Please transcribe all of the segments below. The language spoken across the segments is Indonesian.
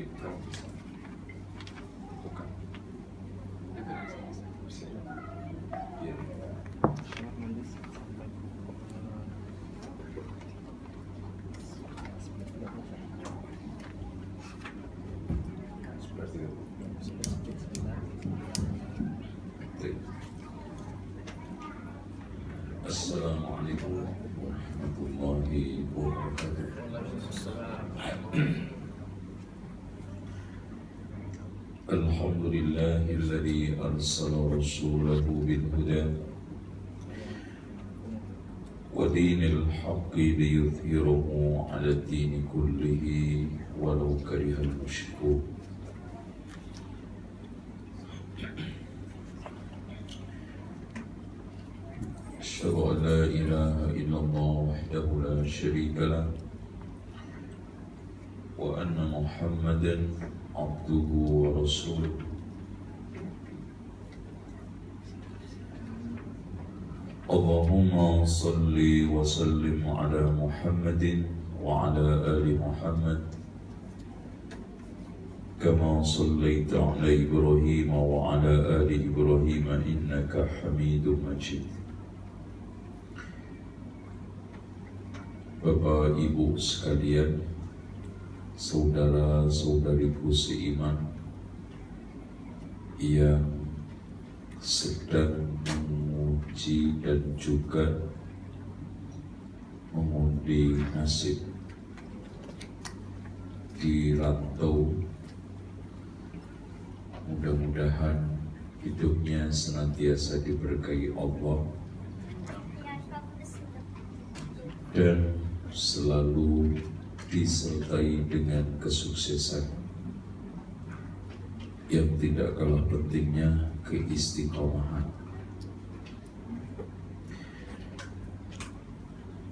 Bukan. Iya. Assalamualaikum warahmatullahi wabarakatuh. Alhamdulillahilladzi arsala rasulahu bil huda wa dinil haqqi liyudhhirahu 'ala ad-dini kullihi walau karihal musyrikun. Asyhadu an la ilaha illallah wahdahu la syarika lah wa anna Muhammadan abduhu wa rasuluh. Allahumma salli wa sallim ala Muhammadin wa ala ali Muhammad kama sallaita ala Ibrahim wa ala ali Ibrahim innaka Hamidum Majid. Bapak Ibu sekalian, saudara-saudariku seiman yang sedang menguji dan juga mengundi nasib di rantau, mudah-mudahan hidupnya senantiasa diberkahi Allah dan selalu disertai dengan kesuksesan yang tidak kalah pentingnya keistiqomahan.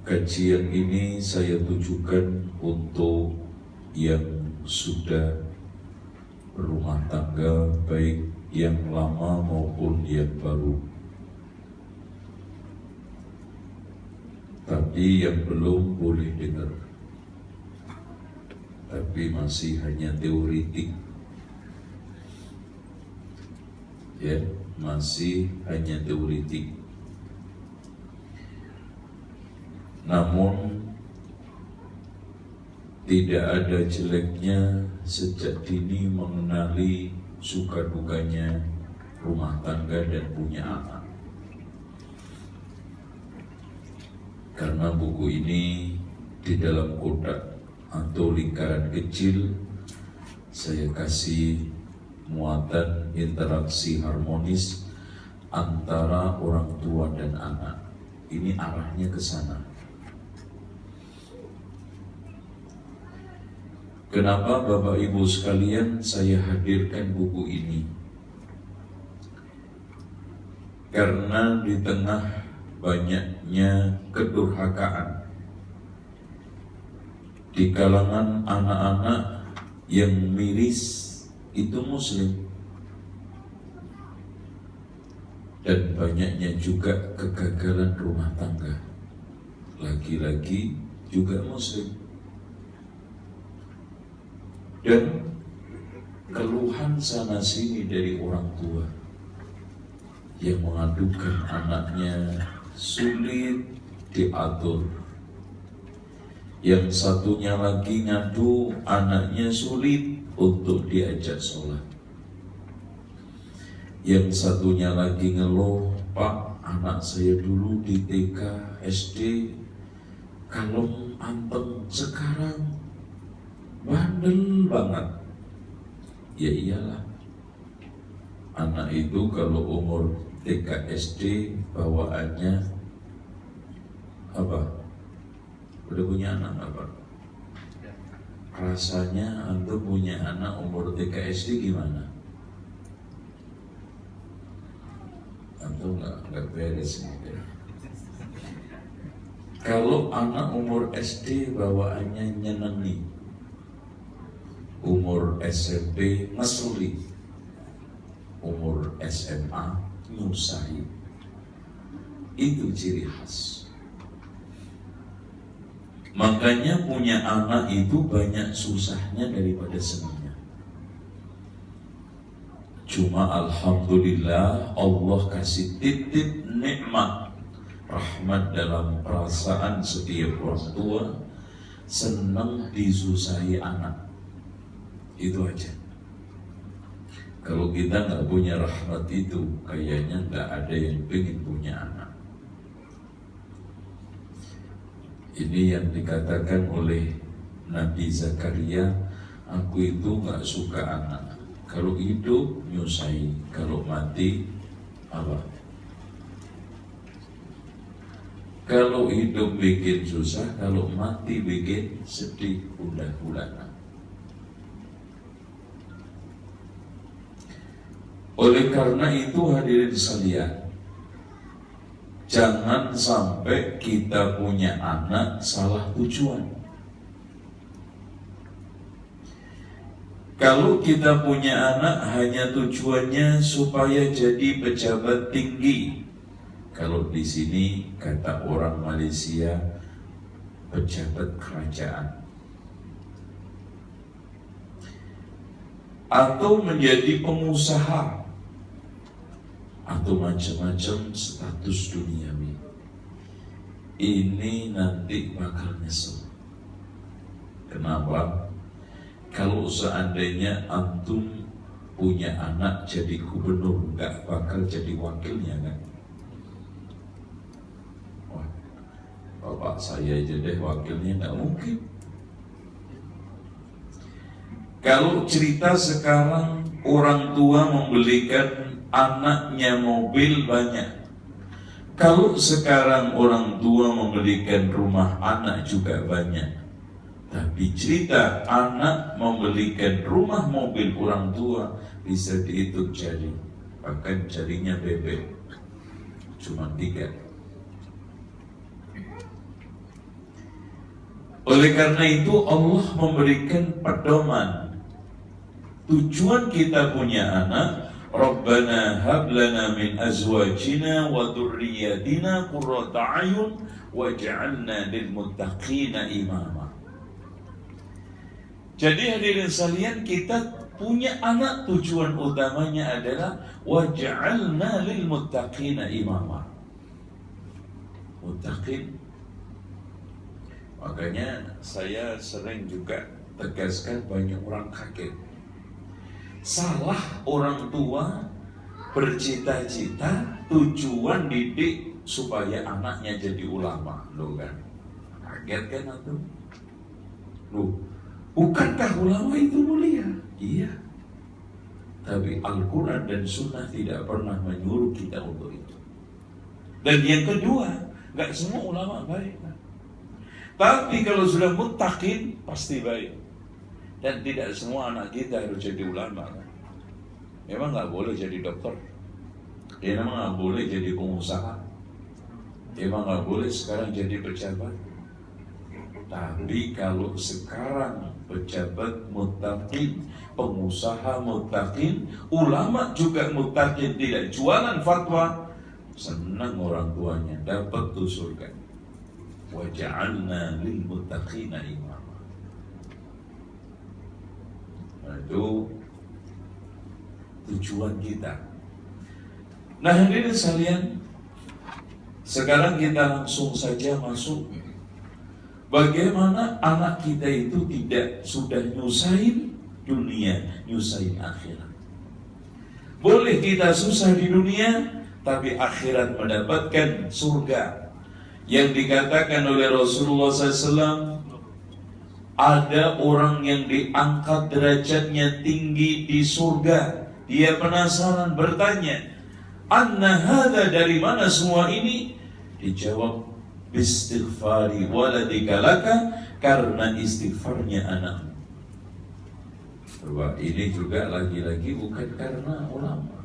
Kajian ini saya tujukan untuk yang sudah berumah tangga, baik yang lama maupun yang baru. Tapi yang belum boleh dengar, tapi masih hanya teoretik, ya, masih hanya teoretik. Namun tidak ada jeleknya sejak dini mengenali suka dukanya rumah tangga dan punya anak. Karena buku ini di dalam kotak atau lingkaran kecil saya kasih muatan interaksi harmonis antara orang tua dan anak. Ini arahnya ke sana. Kenapa Bapak Ibu sekalian saya hadirkan buku ini? Karena di tengah banyaknya kedurhakaan di kalangan anak-anak yang miris itu Muslim, dan banyaknya juga kegagalan rumah tangga laki-laki juga Muslim, dan keluhan sana sini dari orang tua yang mengadukan anaknya sulit diatur. Yang satunya lagi ngadu anaknya sulit untuk diajak sholat. Yang satunya lagi ngeluh, Pak, anak saya dulu di TK, SD kalem anteng, sekarang bandel banget. Ya iyalah, anak itu kalau umur TK SD bawaannya apa? Udah punya anak apa? Rasanya antum punya anak umur TK SD gimana? Antum nggak beres nih. Kalau anak umur SD bawaannya nyenengi, umur SMP ngeselin, umur SMA nyusahin. Itu ciri khas. Makanya punya anak itu banyak susahnya daripada senangnya. Cuma alhamdulillah Allah kasih titip nikmat rahmat dalam perasaan setiap orang tua, senang disusahi anak. Itu aja. Kalau kita nggak punya rahmat itu, kayaknya nggak ada yang pengen punya anak. Ini yang dikatakan oleh Nabi Zakaria, aku itu nggak suka anak. Kalau hidup nyusai, kalau mati apa? Kalau hidup bikin susah, kalau mati bikin sedih, udah. Oleh karena itu hadirin sekalian, jangan sampai kita punya anak salah tujuan. Kalau kita punya anak hanya tujuannya supaya jadi pejabat tinggi, kalau di sini kata orang Malaysia pejabat kerajaan, atau menjadi pengusaha, atau macam-macam status duniawi, ini nanti bakal nyesel. Kenapa? Kalau seandainya antum punya anak jadi gubernur, nggak bakal jadi wakilnya kan? Wah, bapak saya aja deh wakilnya, nggak mungkin. Kalau cerita sekarang orang tua membelikan anaknya mobil banyak. Kalau sekarang orang tua membelikan rumah anak juga banyak. Tapi cerita anak membelikan rumah mobil orang tua bisa dihitung jari. Bahkan jarinya bebek cuma 3. Oleh karena itu Allah memberikan pedoman. Tujuan kita punya anak, Rabbana hablana min azwajina wa dhurriyyatina qurrata a'yun waj'alna lil muttaqina imama. Jadi hadirin sekalian, kita punya anak tujuan utamanya adalah waj'alna lil muttaqina imama. Muttaqin. Makanya saya sering juga tegaskan, banyak orang kaget. Salah orang tua bercita-cita tujuan didik supaya anaknya jadi ulama. Loh kan? Kaget kan itu? Loh, bukankah ulama itu mulia? Iya. Tapi Al-Quran dan Sunnah tidak pernah menyuruh kita untuk itu. Dan yang kedua, gak semua ulama baik. Tapi kalau sudah muttaqin, pasti baik. Dan tidak semua anak kita harus jadi ulama. Memang gak boleh jadi dokter. Memang gak boleh jadi pengusaha. Memang gak boleh sekarang jadi pejabat. Tapi kalau sekarang pejabat muttaqin, pengusaha muttaqin, ulama juga muttaqin, tidak jualan fatwa, senang orang tuanya, dapat tuh surga. Wa ja'alna lil muttaqina imama. Nah, itu tujuan kita. Nah, hadirin sekalian, sekarang kita langsung saja masuk. Bagaimana anak kita itu tidak sudah nyusahin dunia, nyusahin akhirat. Boleh kita susah di dunia, tapi akhirat mendapatkan surga. Yang dikatakan oleh Rasulullah SAW, ada orang yang diangkat derajatnya tinggi di surga. Dia penasaran, bertanya, "Anna hadza, dari mana semua ini?" Dijawab, "Bistighfari waladika laka," karena istighfarnya anakmu. Bahwa ini juga lagi-lagi bukan karena ulama.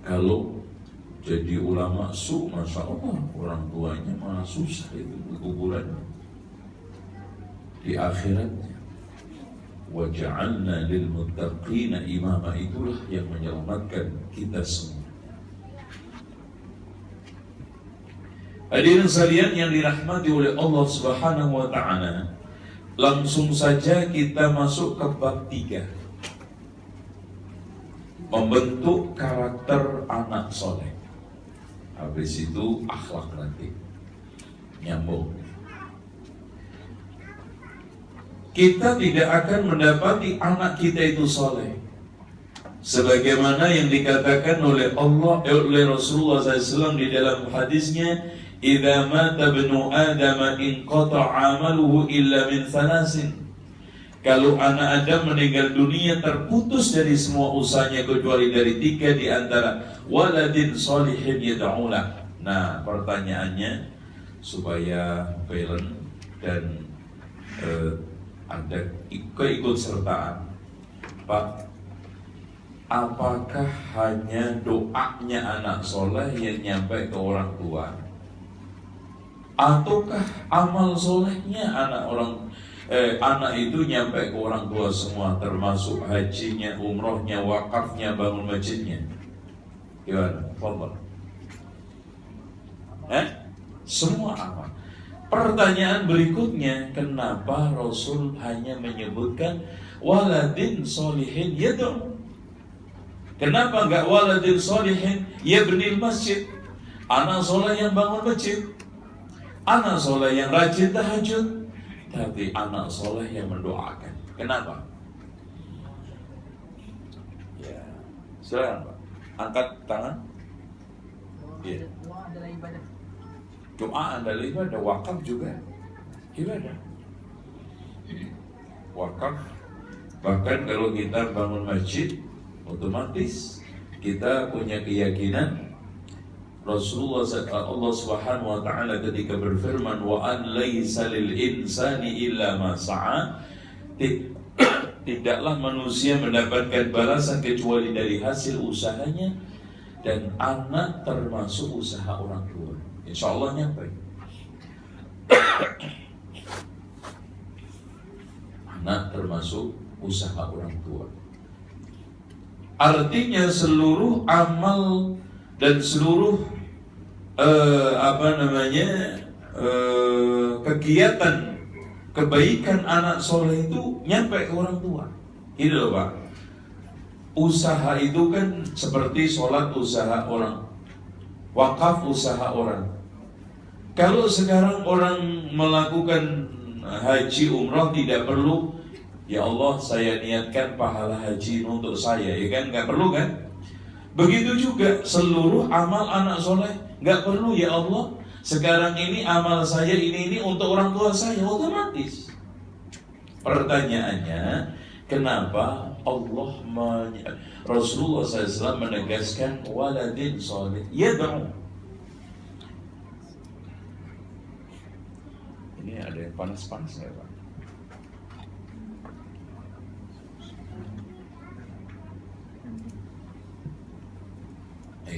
Kalau jadi ulama masya Allah, orang tuanya malah susah itu kuburannya di akhiratnya. Wa ja'alna lil muttaqina imama, itulah yang menyelamatkan kita semua. Hadirin sekalian yang dirahmati oleh Allah Subhanahu wa taala, langsung saja kita masuk ke bab 3. Membentuk karakter anak soleh. Habis itu akhlak nanti. Nyambung. Kita tidak akan mendapati anak kita itu soleh sebagaimana yang dikatakan oleh Allah, oleh Rasulullah SAW di dalam hadisnya, "Idza mata ibnu Adam inqata'a 'amaluhu illa min thalasin." Kalau anak Adam meninggal dunia, terputus dari semua usahanya kecuali dari 3 di antara waladin sholihin yad'ulah. Nah, pertanyaannya supaya parent dan ada keikutsertaan, Pak, apakah hanya doanya anak soleh yang nyampe ke orang tua, ataukah amal solehnya anak itu nyampe ke orang tua semua, termasuk hajinya, umrohnya, wakafnya, bangun masjidnya? Gimana? Fadhal. Semua amal. Pertanyaan berikutnya, kenapa Rasul hanya menyebutkan waladin solihin yad'u? Kenapa enggak waladin solihin yabnil masjid? Anak soleh yang bangun masjid, anak soleh yang rajin tahajud, tapi anak soleh yang mendoakan. Kenapa? Ya, silakan Pak. Angkat tangan. Ya. Doa adalah ibadah. Doa adalah ibadah, wakaf juga ibadah. Wakaf, bahkan kalau kita bangun masjid, otomatis kita punya keyakinan Rasulullah Allah Subhanahu wa taala ketika berfirman, wa an laisa lil insani illa ma sa'a, tidaklah manusia mendapatkan balasan kecuali dari hasil usahanya, dan anak termasuk usaha orang tua. Insya Allah nyampe. Anak termasuk usaha orang tua. Artinya seluruh amal dan seluruh kegiatan kebaikan anak soleh itu nyampe ke orang tua. Ini loh Pak. Usaha itu kan seperti sholat usaha orang, wakaf usaha orang. Kalau sekarang orang melakukan haji umrah tidak perlu, ya Allah saya niatkan pahala haji untuk saya, ya kan, nggak perlu kan? Begitu juga seluruh amal anak soleh, nggak perlu ya Allah sekarang ini amal saya ini untuk orang tua saya, otomatis. Pertanyaannya, kenapa Rasulullah SAW menegaskan waladin soleh yad'u? Ini ada yang panas-panas ya Pak?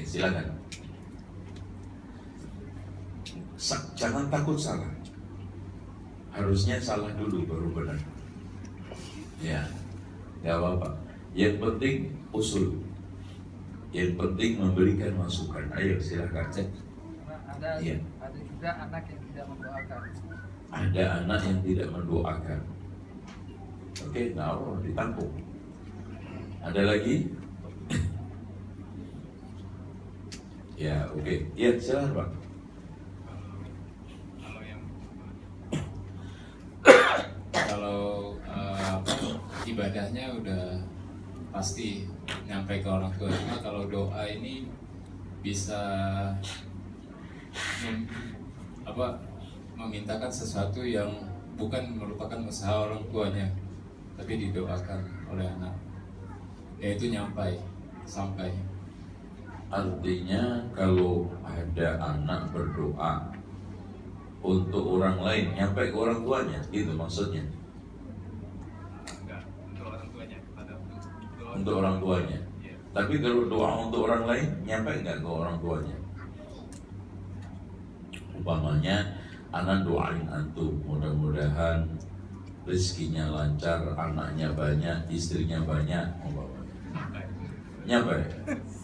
Silakan. Jangan takut salah. Harusnya salah dulu baru benar. Ya, nggak apa-apa. Yang penting usul. Yang penting memberikan masukan. Ayo silakan cek. Ada juga anak yang tidak mendoakan. Ada anak yang tidak mendoakan. Oke, nah ditampung. Ada lagi? Ya, oke. Ya, silakan Pak. Kalau ibadahnya udah pasti nyampe ke orang tua, cuma kalau doa ini bisa memintakan sesuatu yang bukan merupakan usaha orang tuanya, tapi didoakan oleh anak, yaitu sampai. Artinya kalau ada anak berdoa untuk orang lain, nyampe ke orang tuanya, gitu maksudnya? Enggak, untuk orang tuanya. Untuk orang tuanya. Ya. Tapi kalau doa untuk orang lain, nyampe nggak ke orang tuanya? Umpamanya, anak doain antum, mudah-mudahan rezekinya lancar, anaknya banyak, istrinya banyak, umpamanya. Nyampe?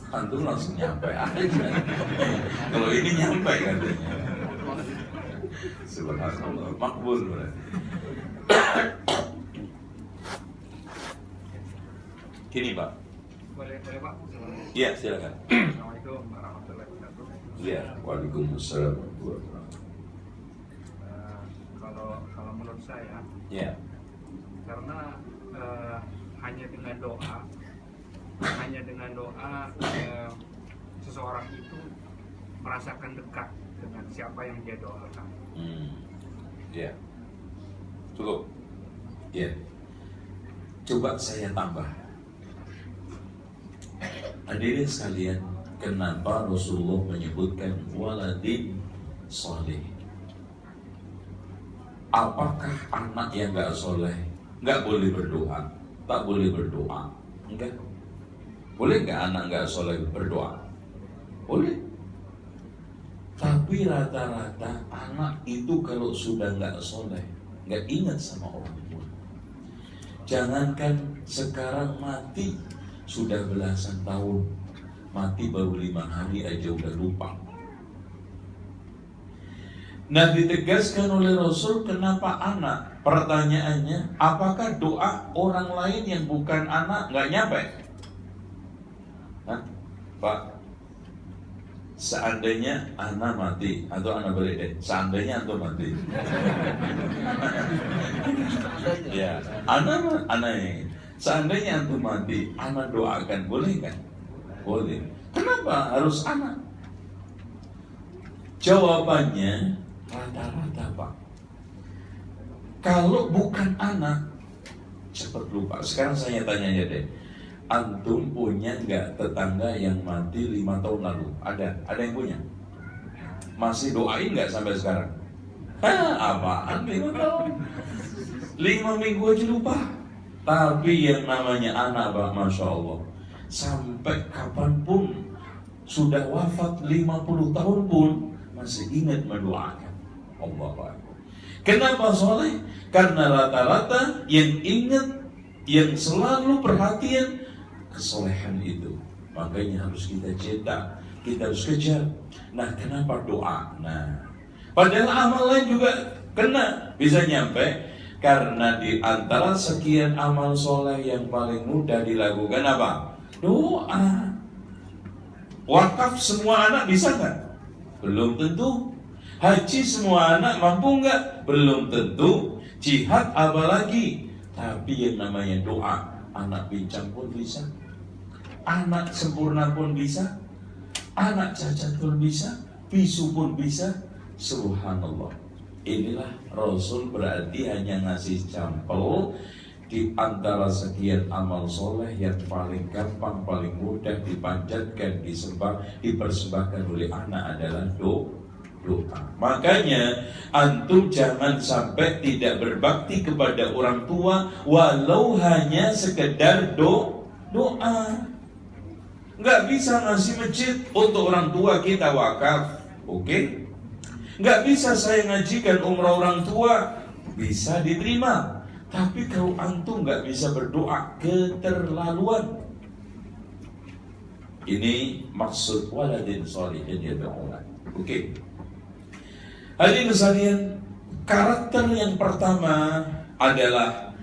Antum langsung nyampe aja. Kalau ini nyampe katanya. Subhanallah, makbul berarti. Gini Pak. Boleh Pak? Iya, silakan. Assalamualaikum warahmatullahi wabarakatuh. Iya, waalaikumsalam warahmatullahi wabarakatuh. Kalau menurut saya, Iya. karena hanya dengan doa seseorang itu merasakan dekat dengan siapa yang dia doakan. Iya. Cukup. Iya. Coba saya tambah. Hadirin sekalian, kenapa Rasulullah menyebutkan waladin soleh? Apakah anak yang gak soleh gak boleh berdoa? Tak boleh berdoa? Enggak. Boleh gak anak gak soleh berdoa? Boleh. Tapi rata-rata anak itu kalau sudah gak soleh, gak ingat sama orang tua. Jangankan sekarang mati, sudah belasan tahun, mati baru 5 hari aja udah lupa. Nah, ditegaskan oleh Rasul, kenapa anak? Pertanyaannya, apakah doa orang lain yang bukan anak nggak nyampe? Hah? Pak, seandainya anak mati, atau anak balik deh, seandainya antum mati. Ya, anak ini. Seandainya antum mati, anak doakan, boleh kan? Boleh. Kenapa harus anak? Jawabannya rata-rata Pak. Kalau bukan anak, cepat lupa. Sekarang saya tanya aja deh, antum punya nggak tetangga yang mati 5 tahun lalu? Ada yang punya? Masih doain nggak sampai sekarang? Apaan 5 tahun? 5 minggu aja lupa. Tapi yang namanya anak Pak, Masya Allah, sampai kapanpun, sudah wafat 50 tahun pun masih ingat mendoakan. Allah. Kenapa soleh? Karena rata-rata yang ingat, yang selalu perhatian kesolehan itu. Makanya harus kita cetak, kita harus kejar. Nah, kenapa doa? Nah, padahal amal lain juga kena, bisa nyampe. Karena di antara sekian amal soleh yang paling mudah dilakukan apa? Doa. Wakaf semua anak bisa nggak? Belum tentu. Haji semua anak mampu nggak? Belum tentu. Jihad apalagi. Tapi yang namanya doa, anak pincang pun bisa, anak sempurna pun bisa, anak cacat pun bisa, bisu pun bisa. Subhanallah. Inilah Rasul berarti hanya ngasih sampel di antara sekian amal soleh yang paling gampang, paling mudah dipanjatkan, disembah, dipersembahkan oleh anak adalah doa. Makanya antum jangan sampai tidak berbakti kepada orang tua walau hanya sekedar doa. Nggak bisa ngasih masjid untuk orang tua kita wakaf, oke? Nggak bisa saya ngajikan umrah orang tua, bisa diterima. Tapi kalau antum nggak bisa berdoa, keterlaluan. Ini maksud waladin sholihin yad'ulah. Oke. Hadirin sekalian, karakter yang pertama adalah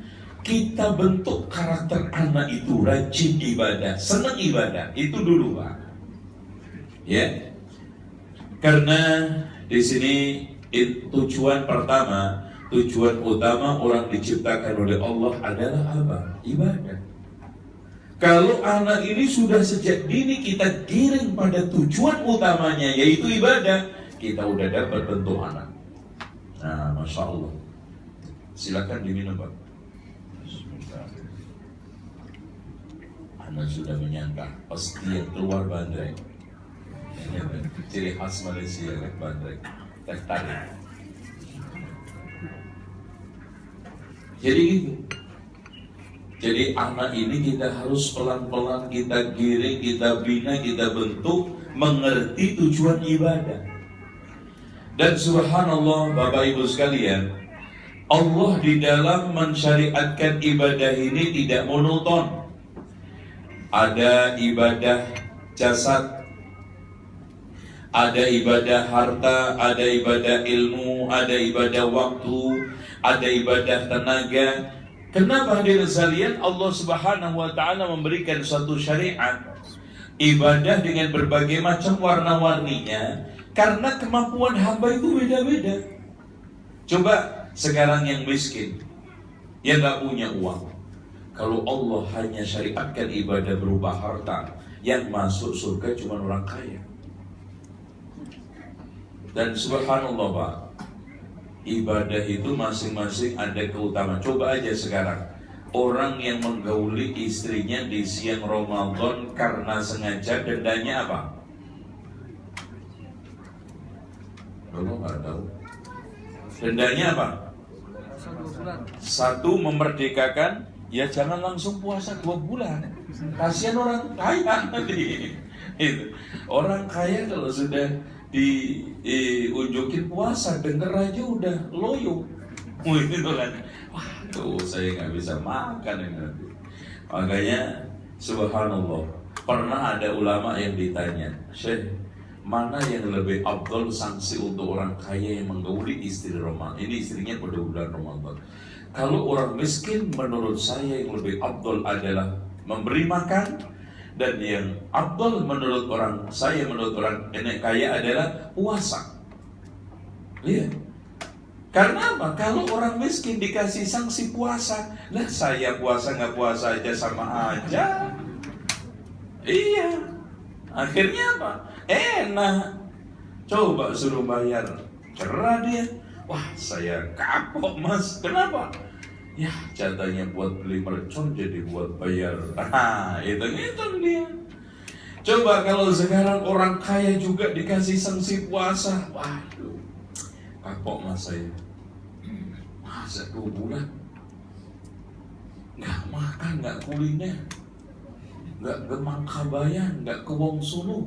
kita bentuk karakter anak itu rajin ibadah, senang ibadah. Itu dulu Pak. Ya. Karena di sini tujuan pertama, tujuan utama orang diciptakan oleh Allah adalah apa? Ibadah. Kalau anak ini sudah sejak dini kita giring pada tujuan utamanya yaitu ibadah, kita udah dapat bentuk anak. Nah, Masya Allah. Silakan diminum Pak. Anak sudah menyangka pasti yang keluar bandrek. Ciri khas Malaysia kan bandrek, teh tarik. Jadi gitu. Jadi anak ini kita harus pelan-pelan kita giring, kita bina, kita bentuk mengerti tujuan ibadah. Dan subhanallah Bapak Ibu sekalian, Allah di dalam mensyariatkan ibadah ini tidak monoton. Ada ibadah jasad, ada ibadah harta, ada ibadah ilmu, ada ibadah waktu, ada ibadah tenaga. Kenapa hadirin sekalian Allah Subhanahu wa taala memberikan suatu syariat ibadah dengan berbagai macam warna-warninya? Karena kemampuan hamba itu beda-beda. Coba sekarang yang miskin, yang gak punya uang, kalau Allah hanya syariatkan ibadah berupa harta, yang masuk surga cuma orang kaya. Dan subhanallah Pak, ibadah itu masing-masing ada keutamaan. Coba aja sekarang, orang yang menggauli istrinya di siang Ramadan karena sengaja, dendanya apa? Kalau nggak tahu, dendanya apa? Satu, memerdekakan. Ya jangan langsung puasa 2 bulan. Kasihan orang kaya nanti. Itu. Orang kaya kalau sudah diunjukin puasa, denger aja udah loyo. Itu kan. Wah, tuh saya nggak bisa makan ini nanti. Makanya subhanallah, pernah ada ulama yang ditanya, Syekh, mana yang lebih afdal sanksi untuk orang kaya yang menggauli istri Ramadan? Ini istrinya pada bulan Ramadan. Kalau orang miskin, menurut saya yang lebih afdal adalah memberi makan, dan yang afdal menurut orang saya, menurut orang nenek kaya adalah puasa. Lihat, karena apa? Kalau orang miskin dikasih sanksi puasa, lah saya puasa nggak puasa aja sama aja. Iya, akhirnya apa? Enak. Coba suruh bayar, cerah dia. Wah, saya kapok mas. Kenapa? Ya, jatahnya buat beli mercon jadi buat bayar. Hitung-hitung dia. Coba kalau sekarang orang kaya juga dikasih sanksi puasa. Waduh, kapok mas saya. Masa 2 bulan nggak makan, nggak kuliner, nggak ke Mangkabayan, nggak ke Wong Sulu.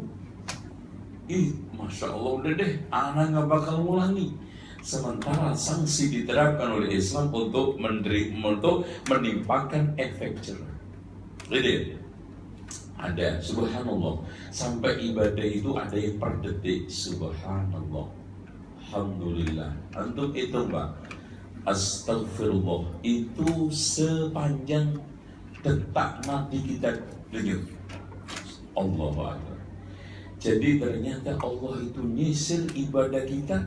Masya Allah, udah deh, anak nggak bakal ulangi. Sementara sanksi diterapkan oleh Islam untuk menimpakan efek jerah. Jadi ada, subhanallah, sampai ibadah itu ada yang per detik. Subhanallah, alhamdulillah. Antum itu Pak, astagfirullah itu sepanjang detak mati kita dengar Allahu Akbar. Jadi ternyata Allah itu nyisir ibadah kita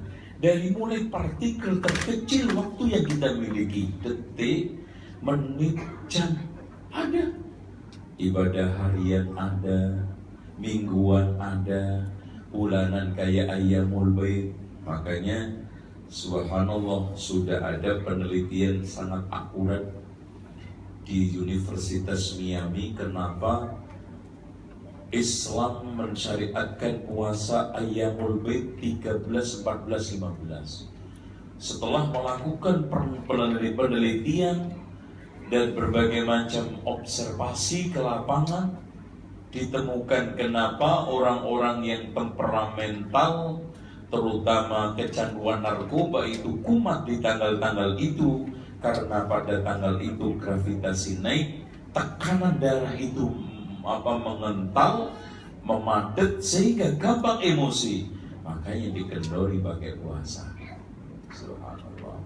dari mulai partikel terkecil waktu yang kita miliki, detik, menit, jam, ada. Ibadah harian ada, mingguan ada, bulanan kayak Ayyamul Bait. Makanya subhanallah, sudah ada penelitian sangat akurat di Universitas Miami kenapa Islam mensyariatkan puasa Ayyamul Bait 13, 14, 15. Setelah melakukan penelitian dan berbagai macam observasi ke lapangan, ditemukan kenapa orang-orang yang temperamental, terutama kecanduan narkoba itu kumat di tanggal-tanggal itu, karena pada tanggal itu gravitasi naik, tekanan darah itu mengental, memadet, sehingga gampang emosi. Makanya dikendori pakai puasa. Subhanallah.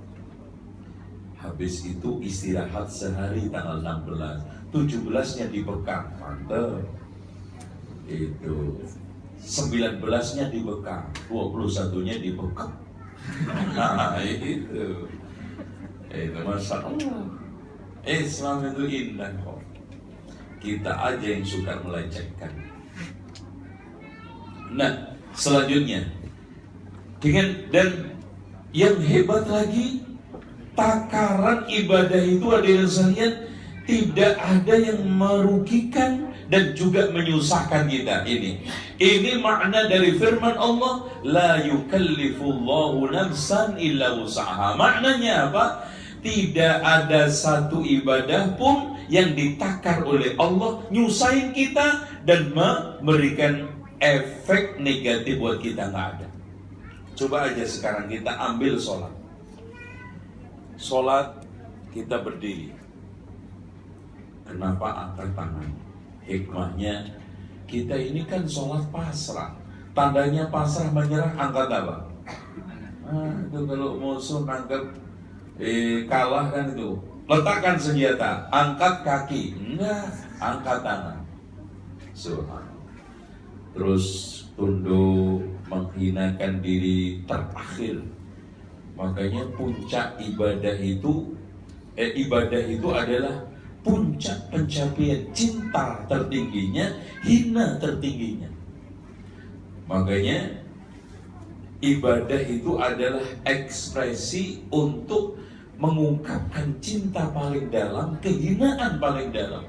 Habis itu istirahat sehari tanggal 16, 17-nya dibekam, mantap. Itu 19-nya dibekam, 21-nya dibekam. Nah itu Masya Allah. Islam itu indah kok. Kita aja yang suka melecehkan. Nah, selanjutnya dan yang hebat lagi, takaran ibadah itu hadirin sekalian tidak ada yang merugikan dan juga menyusahkan kita. Ini makna dari firman Allah, la yukallifullahu nafsan illa wus'aha. Maknanya apa? Tidak ada satu ibadah pun yang ditakar oleh Allah nyusahin kita dan memberikan efek negatif buat kita, nggak ada. Coba aja sekarang kita ambil sholat kita berdiri, kenapa angkat tangan? Hikmahnya, kita ini kan sholat pasrah, tandanya pasrah menyerah, angkat apa? Itu kalau musuh angkat kalah kan itu. Letakkan senjata, angkat kaki, enggak, angkat tangan. Subhanallah. Terus tunduk, menghinakan diri, terakhir. Makanya puncak ibadah itu adalah puncak pencapaian cinta tertingginya, hina tertingginya. Makanya ibadah itu adalah ekspresi untuk mengungkapkan cinta paling dalam, kehinaan paling dalam.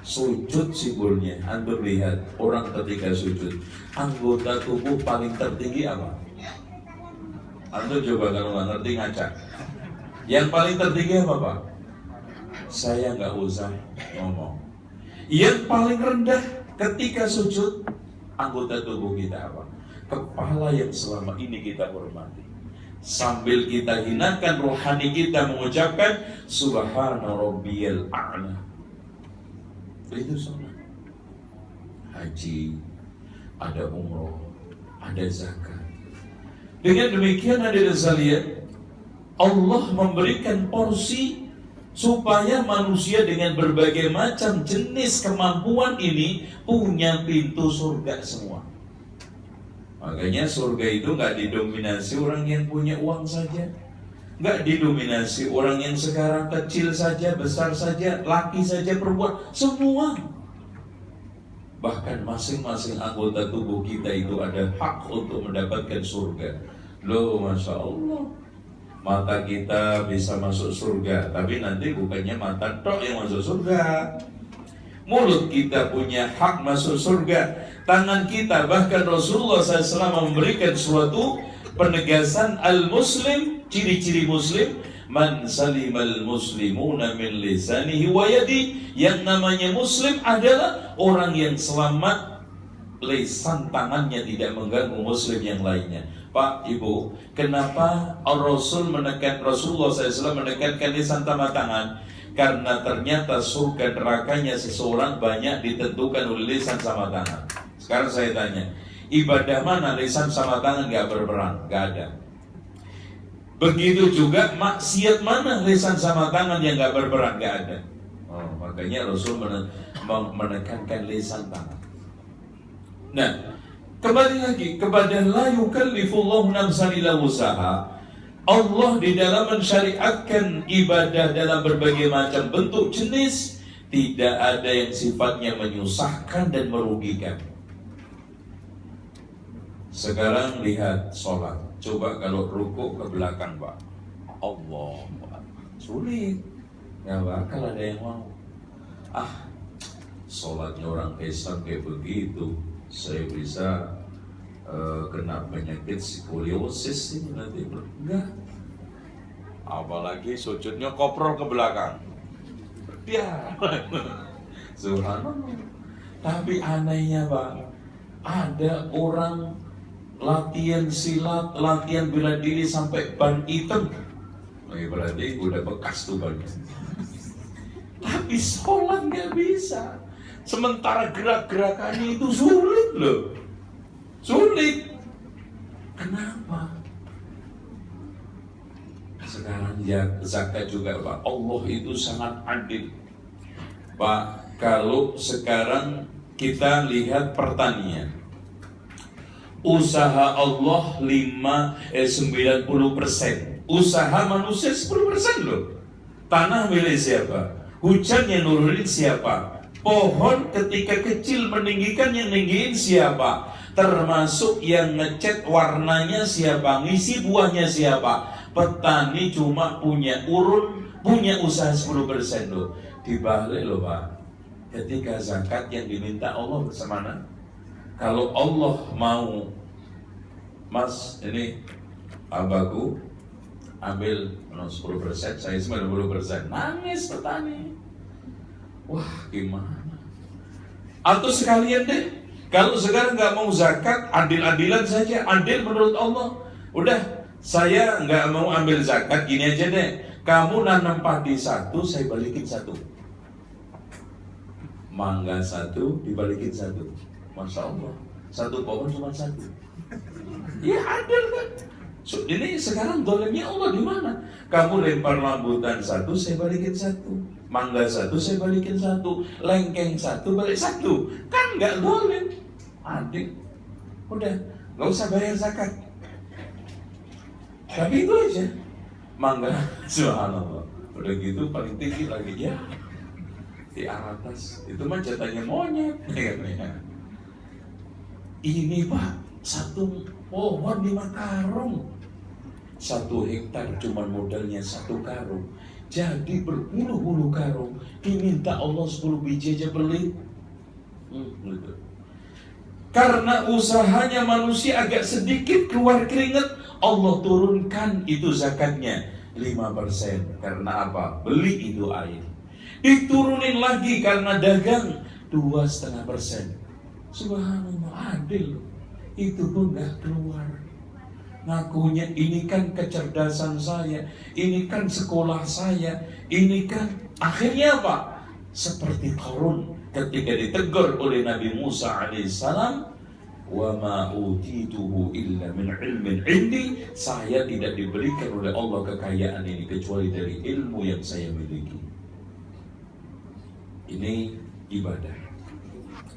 Sujud simbolnya, Anda lihat orang ketika sujud, anggota tubuh paling tertinggi apa? Anda coba kalau nggak ngerti ngaca. Yang paling tertinggi apa Pak? Saya nggak usah ngomong. Yang paling rendah ketika sujud, anggota tubuh kita apa? Kepala yang selama ini kita hormati. Sambil kita hinakan rohani kita mengucapkan Subhana Rabbiyal A'la. Itu sholat. Haji, ada umroh, ada zakat. Dengan demikian hadirin sekalian, Allah memberikan porsi supaya manusia dengan berbagai macam jenis kemampuan ini punya pintu surga semua. Makanya surga itu nggak didominasi orang yang punya uang saja, nggak didominasi orang yang sekarang kecil saja, besar saja, laki saja, perempuan, semua. Bahkan masing-masing anggota tubuh kita itu ada hak untuk mendapatkan surga. Loh, Masya Allah, mata kita bisa masuk surga, tapi nanti bukannya mata tok yang masuk surga. Mulut kita punya hak masuk surga, tangan kita, bahkan Rasulullah SAW memberikan suatu penegasan al-muslim, ciri-ciri muslim, man salimal muslimuna min lisanihi wa yadi. Yang namanya muslim adalah orang yang selamat, lisan tangannya tidak mengganggu muslim yang lainnya. Pak, Ibu, kenapa Rasulullah SAW menekankan lisan sama tangan? Karena ternyata surga nerakanya seseorang banyak ditentukan oleh lisan sama tangan. Sekarang saya tanya, ibadah mana lisan sama tangan gak berperan? Gak ada. Begitu juga maksiat mana lisan sama tangan yang gak berperan? Gak ada. Makanya Rasul menekankan lisan tangan. Nah, kembali lagi kepada la yukallifullahu nafsan illa wus'aha. Allah di dalam mensyariatkan ibadah dalam berbagai macam bentuk jenis, tidak ada yang sifatnya menyusahkan dan merugikan. Sekarang lihat sholat. Coba kalau rukuk ke belakang Pak, Allah, sulit. Gak bakal ada yang mau. Sholatnya orang Islam kayak begitu, saya bisa kena penyakit skoliosis ini nanti. Enggak. Apalagi sujudnya koprol ke belakang. Ya. Subhanallah. Tapi anehnya Pak, ada orang latihan silat, latihan bela diri sampai ban hitam. Berarti udah bekas tuh ban. Tapi sholat nggak bisa. Sementara gerak-gerakannya itu sulit loh. Sulit. Kenapa? Sekarang ya zakat juga Pak. Allah itu sangat adil Pak. Kalau sekarang kita lihat pertanian, usaha Allah 90%, usaha manusia 10% loh. Tanah milik siapa? Hujan yang nurunin siapa? Pohon ketika kecil meninggikan yang ninggiin siapa? Termasuk yang ngecat warnanya siapa? Ngisi buahnya siapa? Petani cuma punya urun, punya usaha 10% loh. Dibalik loh Pak, ketika zakat yang diminta Allah bersemana. Kalau Allah mau, Mas ini abahku ambil 10%, saya 90%, nangis petani. Wah gimana? Atau sekalian deh, kalau sekarang nggak mau zakat, adil-adilan saja, adil menurut Allah. Udah, saya nggak mau ambil zakat, gini aja deh. Kamu nanam padi 1, saya balikin 1. Mangga 1, dibalikin 1. Masya Allah, 1 pohon cuma 1. Ya adil kan? So, ini sekarang dolemnya Allah di mana? Kamu lempar rambutan satu, saya balikin satu. Mangga satu, saya balikin satu. Lengkeng satu, balik satu. Kan nggak dolem. Adik, udah, nggak usah bayar zakat. Tapi itu aja. Mangga, subhanallah. Udah gitu paling tinggi lagi ya. Di atas, itu mah jatahnya monyet. Ini Pak, satu pohon 5 karung. 1 hektar cuma modalnya 1 karung. Jadi berpuluh-puluh karung. Diminta Allah 10 biji aja beli. Gitu. Karena usahanya manusia agak sedikit keluar keringat, Allah turunkan itu zakatnya 5%. Karena apa? Beli itu air. Diturunin lagi karena dagang 2,5%. Subhanallah, adil. Itu pun gak keluar. Ngakunya ini kan kecerdasan saya, ini kan sekolah saya, ini kan akhirnya apa? Seperti Qarun ketika ditegur oleh Nabi Musa alaihissalam, wa ma utituhu illa min ilmin indi, saya tidak diberikan oleh Allah kekayaan ini kecuali dari ilmu yang saya miliki. Ini ibadah.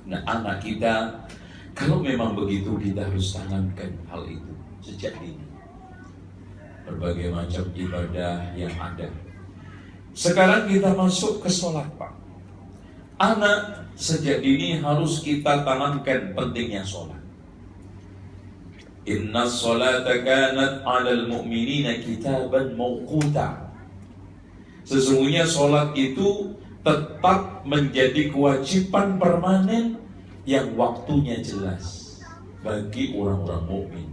Nah, anak kita kalau memang begitu, kita harus tanamkan hal itu sejak dini. Berbagai macam ibadah yang ada. Sekarang kita masuk ke sholat, Pak. Anak sejak dini harus kita tanamkan pentingnya sholat. Inna sholata kanat 'alal mu'minina kitaban mawquta. Sesungguhnya sholat itu tetap menjadi kewajiban permanen yang waktunya jelas bagi orang-orang mukmin.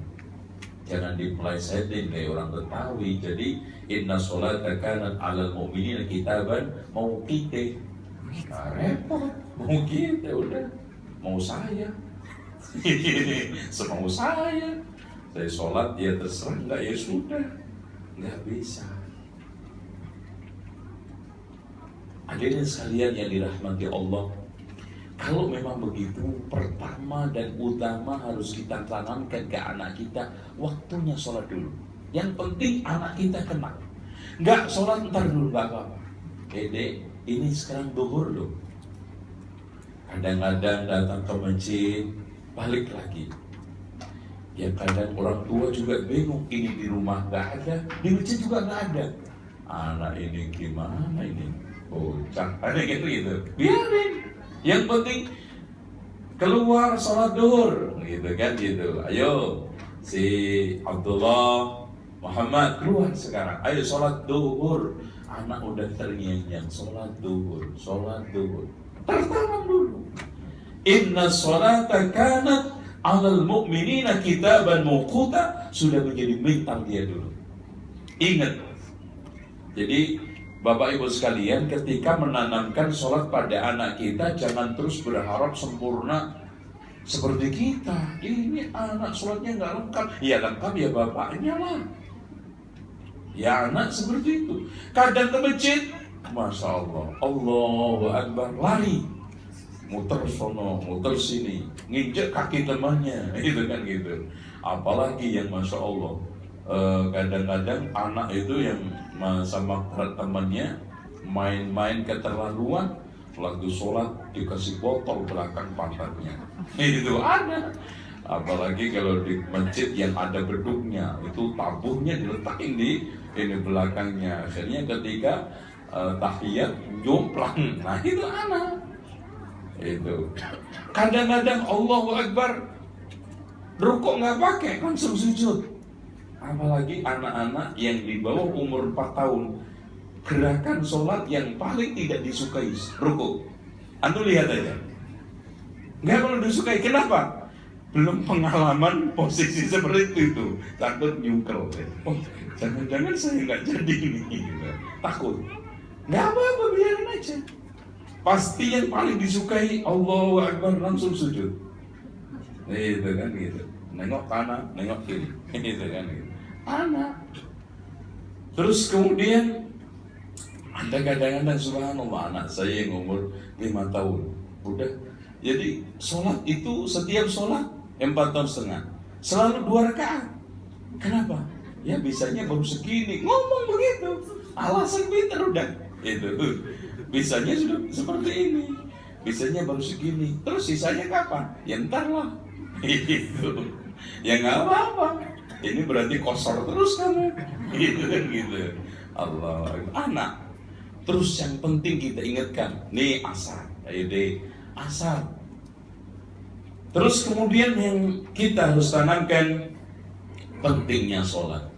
Jangan dipelesetin kayak orang Betawi. Jadi inna sholata kanat 'alal mu'minina kitaban mawquta. Nah, repot. Mau kita udah, mau saya. Semau saya sholat ya terserah, enggak ya sudah. Enggak bisa. Hadirin sekalian yang dirahmati Allah, kalau memang begitu, pertama dan utama harus kita tanamkan ke anak kita, waktunya sholat dulu. Yang penting anak kita kenal. Enggak sholat ntar dulu, enggak apa-apa. Dek, ini sekarang duhur loh. Kadang-kadang datang ke masjid, balik lagi. Ya kadang orang tua juga bingung, ini di rumah nggak ada, di masjid juga nggak ada. Anak ini gimana ini? Bocah, ada gitu. Biarin. Yang penting keluar sholat duhur, gitu kan gitu. Ayo si Abdullah Muhammad keluar sekarang. Ayo sholat duhur. Anak udah terngiang-ngiang sholat duhur. Tertanam dulu. Inna sholata kanat 'alal mu'minina kitaban mawquta, sudah menjadi mental dia dulu. Ingat. Jadi Bapak Ibu sekalian, ketika menanamkan sholat pada anak kita, jangan terus berharap sempurna seperti kita. Ini anak sholatnya nggak lengkap. Ya lengkap ya bapaknya lah. Ya anak seperti itu. Kadang ke masjid, Masya Allah, Allahu Akbar, lari. Muter sono, muter sini, nginjek kaki temannya, gitu kan gitu. Apalagi yang Masya Allah, kadang-kadang anak itu yang sama temannya main-main keterlaluan, waktu sholat dikasih botol belakang pantatnya. Itu ada. Apalagi kalau di masjid yang ada beduknya, itu tabuhnya diletakin di ini belakangnya. Akhirnya ketika tahiyat jomplang, nah itu anak. Itu kadang-kadang Allahu Akbar rukuk nggak pakai, langsung sujud. Apalagi anak-anak yang di bawah umur 4 tahun, gerakan sholat yang paling tidak disukai rukuk. Antum lihat aja, nggak perlu disukai. Kenapa? Belum pengalaman posisi seperti itu, takut nyungkel. Oh, jangan-jangan saya nggak jadi ini, gitu. Takut. Nggak apa-apa, biarin aja. Pasti yang paling disukai Allahu Akbar, langsung sujud. Itu kan gitu. Nengok kanan, nengok kiri. Itu kan gitu. Anak. Terus kemudian ada kadang-kadang subhanallah, anak saya yang umur 5 tahun. Udah. Jadi sholat itu setiap sholat 4,5 tahun selalu 2 rakaat. Kenapa? Ya bisanya baru segini, ngomong begitu, alasan pinter udah itu. Bisanya sudah seperti ini, bisanya baru segini, terus sisanya kapan? Ya ntar lah. Itu ya nggak apa-apa, ini berarti kosor terus kamu. Gitu. Allah, anak. Terus yang penting kita ingatkan, nih asar, ayo deh asar. Terus kemudian yang kita harus tanamkan pentingnya sholat.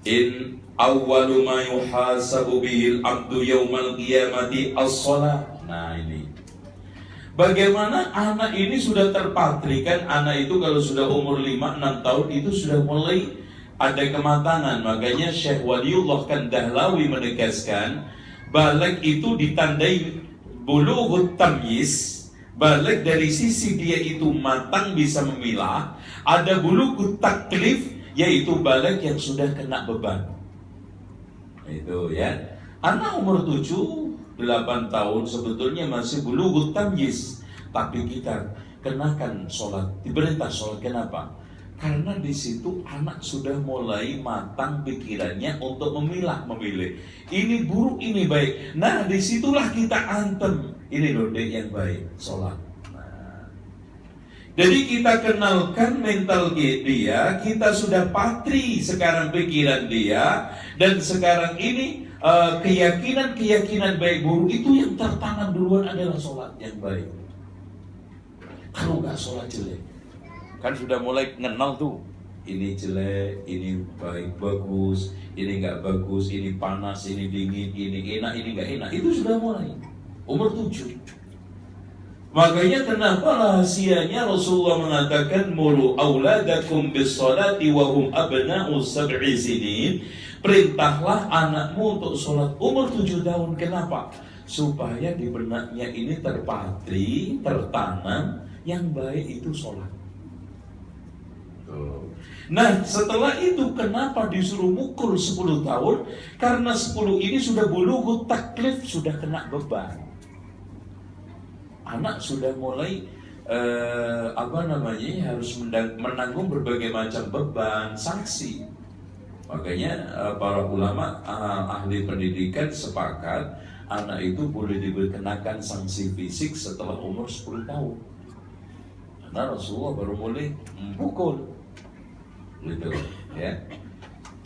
In awwalu ma yuhasabu bihil abdu yaumal qiyamati as-sholat. Nah ini, bagaimana anak ini sudah terpatrikan, anak itu kalau sudah umur 5-6 tahun itu sudah mulai ada kematangan. Makanya Syekh Waliullah Kandahlawi menegaskan, baligh itu ditandai bulughut tamyiz. Baligh dari sisi dia itu matang bisa memilah. Ada bulughut taklif, yaitu baligh yang sudah kena beban. Itu ya. Anak umur 7-8 tahun sebetulnya masih bulughut tamyiz, tapi kita kenakan sholat, diperintah sholat. Kenapa? Karena di situ anak sudah mulai matang pikirannya untuk memilih. Ini buruk, ini baik. Nah, disitulah kita antem. Ini loh dek yang baik, sholat. Nah, jadi kita kenalkan mental dia. Kita sudah patri sekarang pikiran dia. Dan sekarang ini keyakinan baik buruk itu yang tertanam duluan adalah sholat yang baik. Kalau nggak sholat jelek, kan sudah mulai ngenal tuh, ini jelek, ini baik bagus, ini nggak bagus, ini panas, ini dingin, ini enak, ini nggak enak. Itu sudah mulai umur 7. Makanya kenapa rahasianya Rasulullah mengatakan mulu auladakum bis-sholati wa hum abna'u sab'i sinin. Perintahlah anakmu untuk sholat umur 7 tahun. Kenapa? Supaya di benaknya ini terpatri, tertanam yang baik itu sholat. Nah setelah itu kenapa disuruh mukul 10 tahun? Karena 10 ini sudah bulughut taklif, sudah kena beban. Anak sudah mulai harus menanggung berbagai macam beban, sanksi. Makanya para ulama ahli pendidikan sepakat anak itu boleh dikenakan sanksi fisik setelah umur 10 tahun. Karena Rasulullah baru mulai memukul. Gitu ya.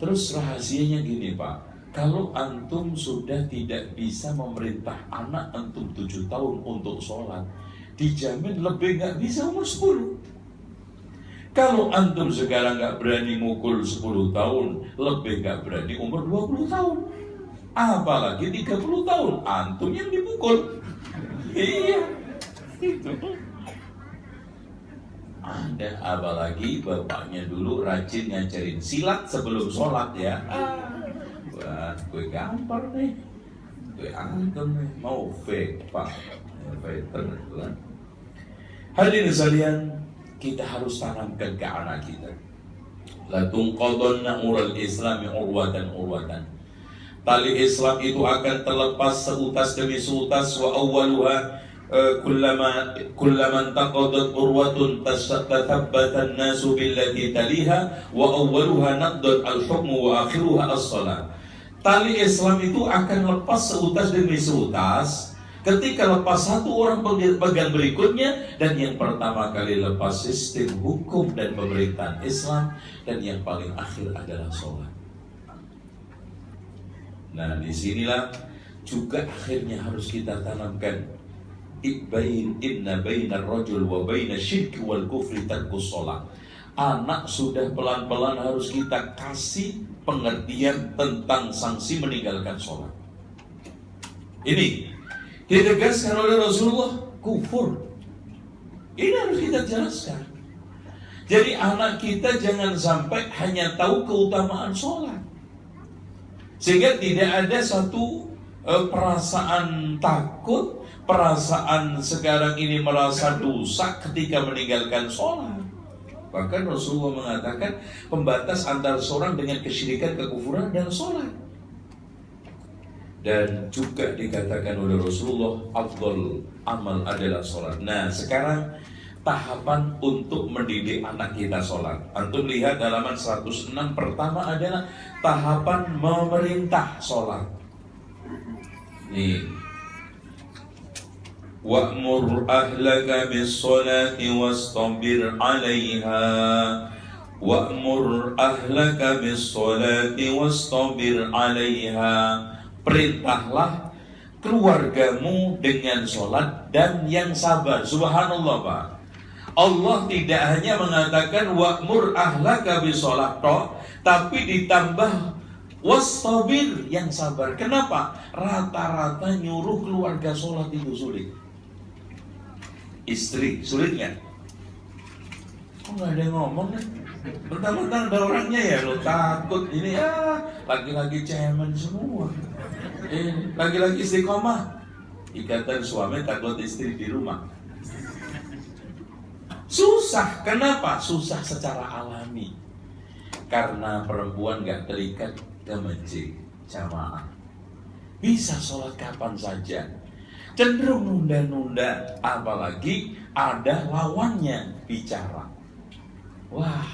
Terus rahasianya gini Pak, kalau antum sudah tidak bisa memerintah anak antum 7 tahun untuk sholat, dijamin lebih nggak bisa umur 10. Kalau antum sekarang nggak berani mukul 10 tahun, lebih nggak berani umur 20 tahun. Apalagi 30 tahun, antum yang dipukul. Iya, itu. Ada apalagi bapaknya dulu rajin ngajarin silat sebelum sholat ya. Wah, gue gampar nih, gue antum nih, mau fake Pak, fighter kan. Hadirin sekalian, kita harus tanamkan ke anak kita. La tunqadunna ural Islami urwatan. Tali Islam itu akan terlepas seutas demi seutas. Wa awwaluha kullaman taqadat urwatun tathabbata an-nasu billati taliha wa awwaluha naqdun al-hukmu wa akhiruha as-salat. Tali Islam itu akan lepas seutas demi seutas ketika lepas satu orang pegang berikutnya, dan yang pertama kali lepas sistem hukum dan pemerintahan Islam, dan yang paling akhir adalah sholat. Nah disinilah juga akhirnya harus kita tanamkan inna bainar rajul wa baina syirki wal kufri tarkus sholat. Anak sudah pelan-pelan harus kita kasih pengertian tentang sanksi meninggalkan sholat. Ini ditegaskan oleh Rasulullah, kufur. Ini harus kita jelaskan. Jadi anak kita jangan sampai hanya tahu keutamaan sholat, sehingga tidak ada satu perasaan takut, perasaan sekarang ini merasa dosa ketika meninggalkan sholat. Bahkan Rasulullah mengatakan pembatas antara seorang dengan kesyirikan, kekufuran dan sholat. Dan juga dikatakan oleh Rasulullah, afdal amal adalah sholat. Nah sekarang tahapan untuk mendidik anak kita sholat. Antum lihat halaman 106, pertama adalah tahapan memerintah sholat. Nih, wa'mur ahlaka bis-sholati wastabir 'alaiha. Wa'mur ahlaka bis-sholati wastabir 'alaiha. Perintahlah keluargamu dengan sholat dan yang sabar. Subhanallah, Pak. Allah tidak hanya mengatakan wa'mur ahlaka bis-sholat, tapi ditambah wastabir, yang sabar. Kenapa? Rata-rata nyuruh keluarga sholat itu sulit. Istri, sulit nggak? Kok nggak ada yang ngomong nih? Mentang-mentang ada orangnya ya lo takut. Ini ya laki-laki cemen semua. Laki-laki istiqomah. Ikatan suami takut istri di rumah. Susah, kenapa? Susah secara alami. Karena perempuan gak terikat ke masjid jamaah. Bisa sholat kapan saja. Cenderung nunda-nunda, apalagi ada lawannya bicara. Wah,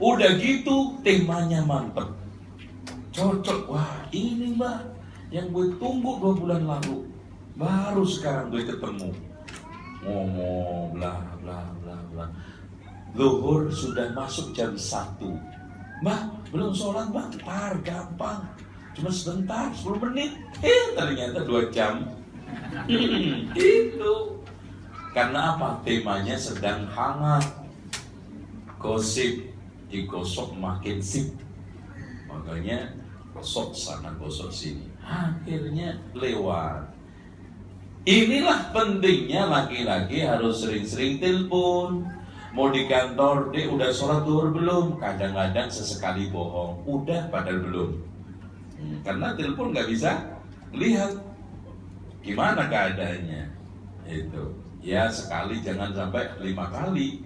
udah gitu temanya mantep. Cocok, wah ini mbak yang gue tunggu 2 bulan lalu, baru sekarang gue ketemu. Ngomong bla bla bla bla. Zuhur sudah masuk jam 1. Mbak, belum sholat mbak? Ntar, gampang. Cuma sebentar, 10 menit. Ternyata 2 jam. Itu. Karena apa? Temanya sedang hangat. Gosip. Digosok makin sip. Makanya gosok sana, gosok sini. Akhirnya lewat. Inilah pentingnya laki-laki harus sering-sering telepon. Mau di kantor, dek udah sholat zuhur belum? Kadang-kadang sesekali bohong, udah padahal belum. Karena telepon nggak bisa lihat gimana keadaannya. Itu ya sekali, jangan sampai 5 kali.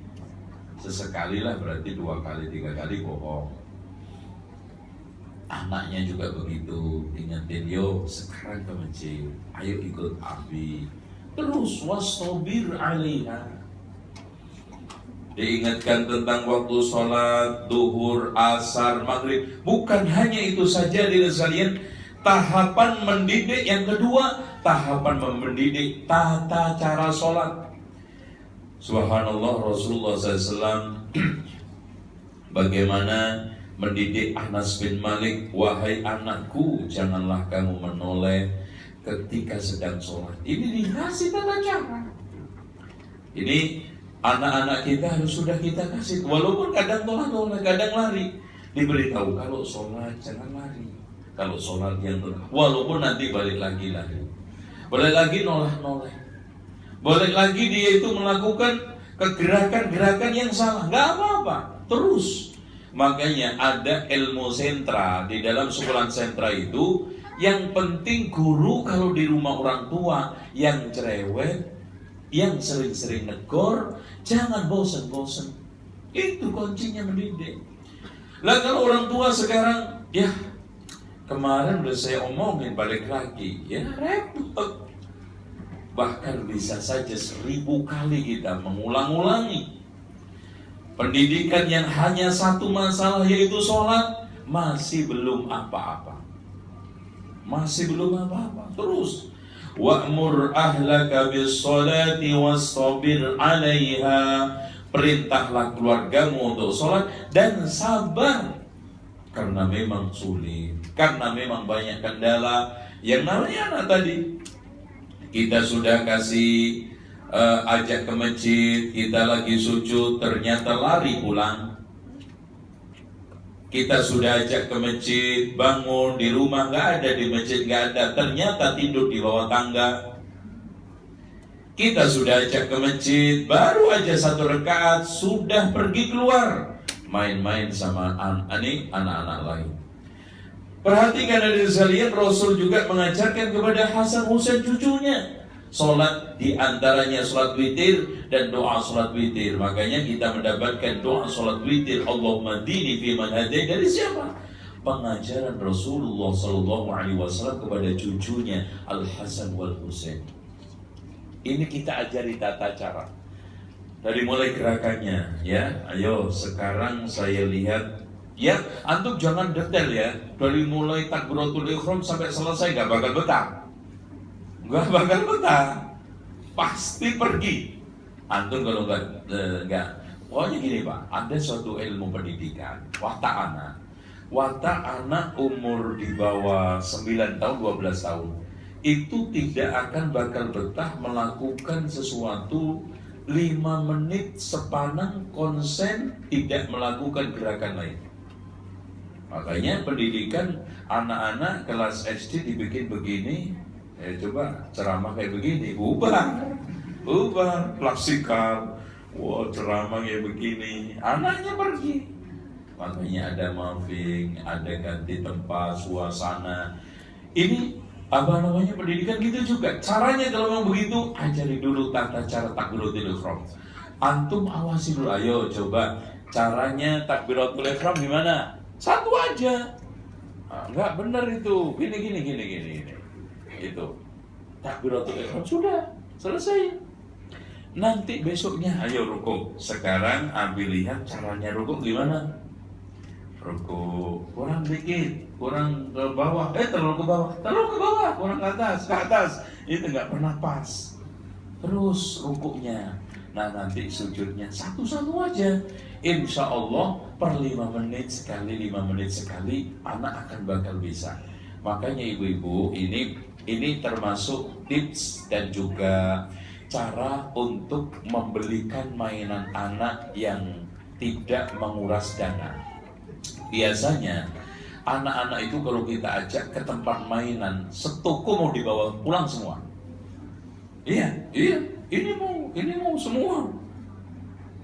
Sesekali lah, berarti 2 kali 3 kali bohong. Anaknya juga begitu, ingetin, yo sekarang ke masjid, ayo ikut Abi. Terus wastabir 'alaiha. Diingatkan tentang waktu sholat, duhur, asar, maghrib. Bukan hanya itu saja diri sekalian, tahapan mendidik yang kedua, tahapan mendidik tata cara sholat. Subhanallah, Rasulullah SAW bagaimana mendidik Anas bin Malik, wahai anakku, janganlah kamu menoleh ketika sedang sholat. Ini dikasih tata cara. Ini anak-anak kita harus sudah kita kasih, walaupun kadang tolak-tolak, kadang lari. Diberitahu kalau sholat jangan lari. Kalau sholat yang walaupun nanti balik lagi lari, balik lagi noleh-noleh, balik lagi dia itu melakukan kegerakan-gerakan yang salah, nggak apa-apa, terus. Makanya ada ilmu sentra di dalam sekolah sentra itu. Yang penting guru kalau di rumah orang tua yang cerewet, yang sering-sering negor, jangan bosan-bosan. Itu kuncinya mendidik. Lah kalau orang tua sekarang, ya kemarin udah saya omongin balik lagi, ya repot. Bahkan bisa saja 1000 kali kita mengulang-ulangi. Pendidikan yang hanya satu masalah yaitu sholat, masih belum apa-apa. Masih belum apa-apa. Terus wa'mur ahlaka bis-sholati wastabir 'alaiha. Perintahlah keluargamu untuk sholat dan sabar. Karena memang sulit, karena memang banyak kendala. Yang namanya anak tadi, kita sudah kasih ajak ke masjid, kita lagi sujud, ternyata lari pulang. Kita sudah ajak ke masjid, bangun di rumah nggak ada, di masjid nggak ada, ternyata tidur di bawah tangga. Kita sudah ajak ke masjid, baru aja 1 rakaat sudah pergi keluar main-main sama anak-anak lain. Perhatikan dari sekalian, Rasul juga mengajarkan kepada Hasan Husain cucunya sholat, diantaranya sholat witir dan doa sholat witir. Makanya kita mendapatkan doa sholat witir, Allahumma dini fi man hadai, dari siapa? Pengajaran Rasulullah SAW kepada cucunya Al Hasan wal Husain. Ini kita ajari tata cara. Dari mulai gerakannya, ya. Ayo sekarang saya lihat. Ya, antum jangan detail ya. Dari mulai takbiratul ihram sampai selesai nggak bakal betah. Nggak bakal betah. Pasti pergi. Antum kalau nggak. Pokoknya gini Pak, ada suatu ilmu pendidikan. Watak anak umur di bawah 9 tahun, 12 tahun itu tidak akan bakal betah melakukan sesuatu 5 menit sepanang konsen tidak melakukan gerakan lain. Makanya pendidikan anak-anak kelas SD dibikin begini, coba ceramah kayak begini, bubar, klasikal, wah ceramah kayak begini, anaknya pergi. Makanya ada maafing, ada ganti tempat, suasana. Ini apa namanya pendidikan gitu juga. Caranya kalau memang begitu, ajari dulu tata cara takbiratul ihram. Antum awasi dulu, ayo coba caranya takbiratul ihram gimana? Satu aja. Enggak benar itu. Gini. Itu. Takbiratul ihram sudah selesai. Nanti besoknya ayo rukuk. Sekarang ambil lihat caranya rukuk gimana? Rukuk kurang dikit, kurang ke bawah, terlalu ke bawah, kurang ke atas, itu nggak pernah pas. Terus rukuknya, nah nanti sujudnya satu-satu aja. Insya Allah per 5 menit sekali anak akan bakal bisa. Makanya ibu-ibu ini termasuk tips dan juga cara untuk membelikan mainan anak yang tidak menguras dana. Biasanya anak-anak itu kalau kita ajak ke tempat mainan, setoko mau dibawa pulang semua. Iya, ini mau semua.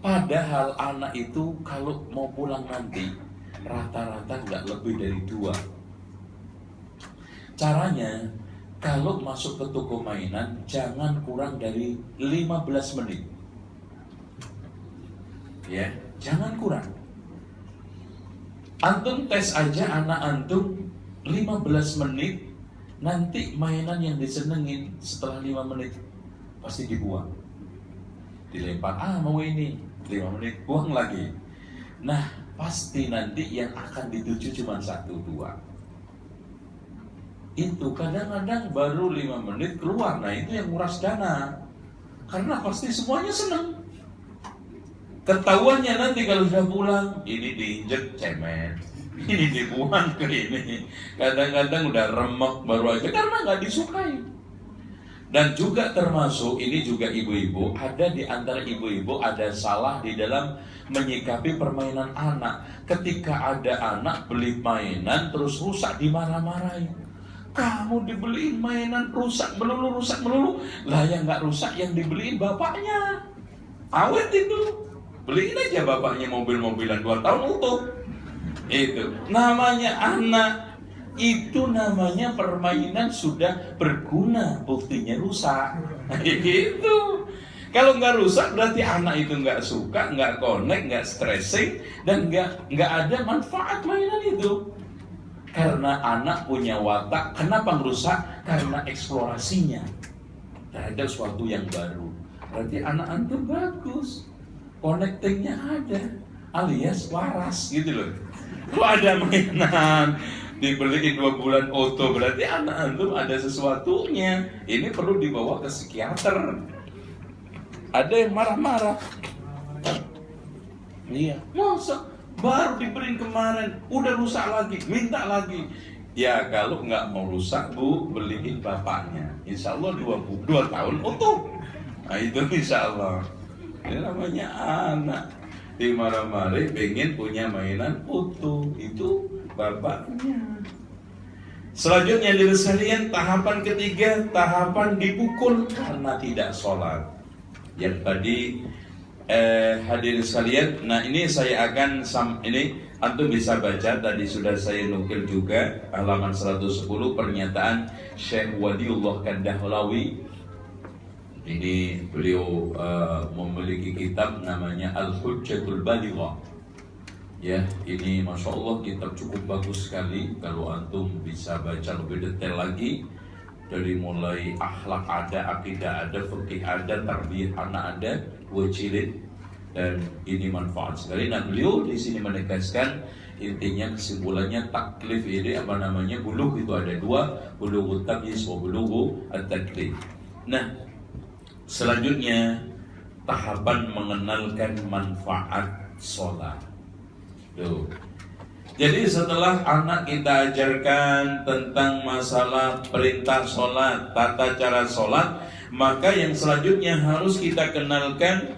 Padahal anak itu kalau mau pulang nanti rata-rata nggak lebih dari 2. Caranya, kalau masuk ke toko mainan jangan kurang dari 15 menit. Ya, jangan kurang. Antum tes aja anak antum 15 menit, nanti mainan yang disenengin setelah 5 menit pasti dibuang. Dilempar, mau ini, 5 menit buang lagi. Nah, pasti nanti yang akan dituju cuma 1-2. Itu kadang-kadang baru 5 menit keluar, nah itu yang nguras dana. Karena pasti semuanya seneng. Ketahuannya nanti kalau sudah pulang, ini diinjek cemen, ini dibuang ke ini. Kadang-kadang udah remek baru aja karena nggak disukai. Dan juga termasuk ini juga ibu-ibu, ada di antara ibu-ibu ada salah di dalam menyikapi permainan anak. Ketika ada anak beli mainan terus rusak dimarah-marahin. Kamu dibeliin mainan rusak melulu. Lah yang nggak rusak yang dibeliin bapaknya. Awet itu. Beliin aja bapaknya mobil-mobilan 2 tahun utuh. Itu namanya anak. Itu namanya permainan sudah berguna, buktinya rusak. Gitu. Kalau nggak rusak berarti anak itu nggak suka, nggak connect, nggak stressing, dan nggak ada manfaat mainan itu. Karena anak punya watak. Kenapa merusak? Karena eksplorasinya terhadap sesuatu yang baru. Berarti anak antum bagus. Connectingnya ada, alias waras gitu loh. Kalau ada mainan dibeliin 2 bulan auto, berarti anak antum ada sesuatunya. Ini perlu dibawa ke psikiater. Ada yang marah-marah. Iya, masa baru dibeliin kemarin, udah rusak lagi, minta lagi. Ya kalau nggak mau rusak bu, beliin bapaknya. Insya Allah 2 tahun utuh. Nah itu insya Allah. Ini namanya anak dimarah-marah pengen punya mainan utuh, itu bapaknya. Selanjutnya dari sekalian, tahapan ketiga, tahapan dipukul karena tidak sholat. Yang tadi hadirin sekalian, nah ini saya akan ini antum bisa baca, tadi sudah saya nukil juga halaman 110 pernyataan Syekh Waliullah Kandahlawi. Ini beliau memiliki kitab namanya Al-Hujjatul Balighah. Ya, ini Masya Allah kitab cukup bagus sekali. Kalau antum bisa baca lebih detail lagi, dari mulai akhlak ada, akidah ada, fikih ada, tarbiyah anak ada, wajilid dan ini manfaat sekali. Nah, beliau di sini menegaskan intinya kesimpulannya taklif ini apa namanya, bulugh itu ada dua, bulughut tamyiz wa bulughu at-taklif. Nah, selanjutnya tahapan mengenalkan manfaat sholat. Tuh. Jadi setelah anak kita ajarkan tentang masalah perintah sholat, tata cara sholat, maka yang selanjutnya harus kita kenalkan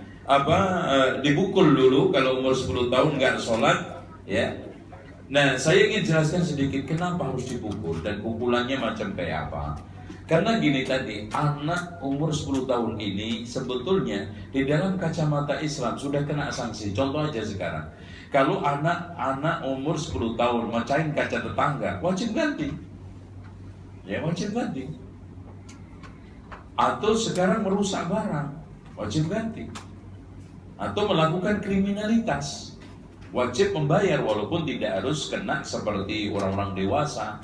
dipukul dulu kalau umur 10 tahun nggak sholat, ya. Nah, saya ingin jelaskan sedikit kenapa harus dipukul dan pukulannya macam kayak apa. Karena gini tadi, anak umur 10 tahun ini sebetulnya di dalam kacamata Islam sudah kena sanksi. Contoh aja sekarang, kalau anak umur 10 tahun mecahin kaca tetangga, wajib ganti. Ya, wajib ganti. Atau sekarang merusak barang, wajib ganti. Atau melakukan kriminalitas, wajib membayar walaupun tidak harus kena seperti orang-orang dewasa.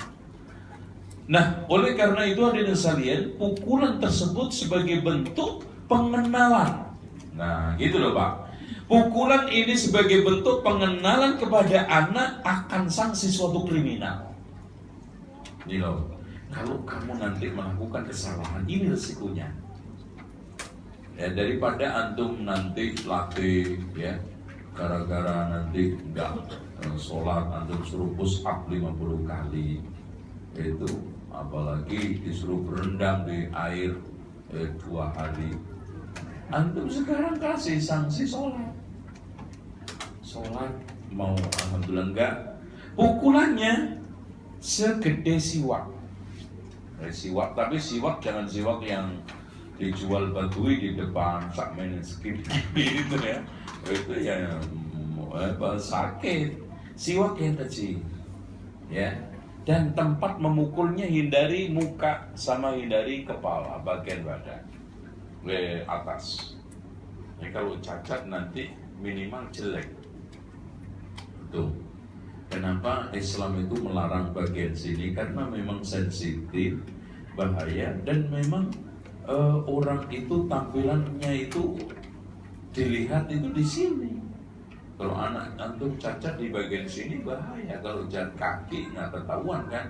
Nah, oleh karena itu hadirin sekalian, pukulan tersebut sebagai bentuk pengenalan. Nah, gitu loh Pak. Pukulan ini sebagai bentuk pengenalan kepada anak akan sanksi suatu kriminal. Gitu loh. Kalau kamu nanti melakukan kesalahan, ini resikonya. Ya, daripada antum nanti latih, ya, gara-gara nanti enggak sholat, antum suruh push up 50 kali, itu apalagi disuruh berendam di air 2 hari. Antum sekarang kasih sanksi sholat mau alhamdulillah enggak, pukulannya segede siwak. Siwak, tapi siwak jangan siwak yang dijual Badui di depan sak meniskin gitu ya. Itu ya sakit. Siwak yang kecil, ya. Dan tempat memukulnya hindari muka sama hindari kepala, bagian badan ke atas. Jadi kalau cacat nanti minimal jelek. Tuh. Kenapa Islam itu melarang bagian sini? Karena memang sensitif, bahaya, dan memang orang itu tampilannya itu dilihat itu di sini. Kalau anak antum cacat di bagian sini bahaya. Kalau jalan kaki nggak ketahuan kan.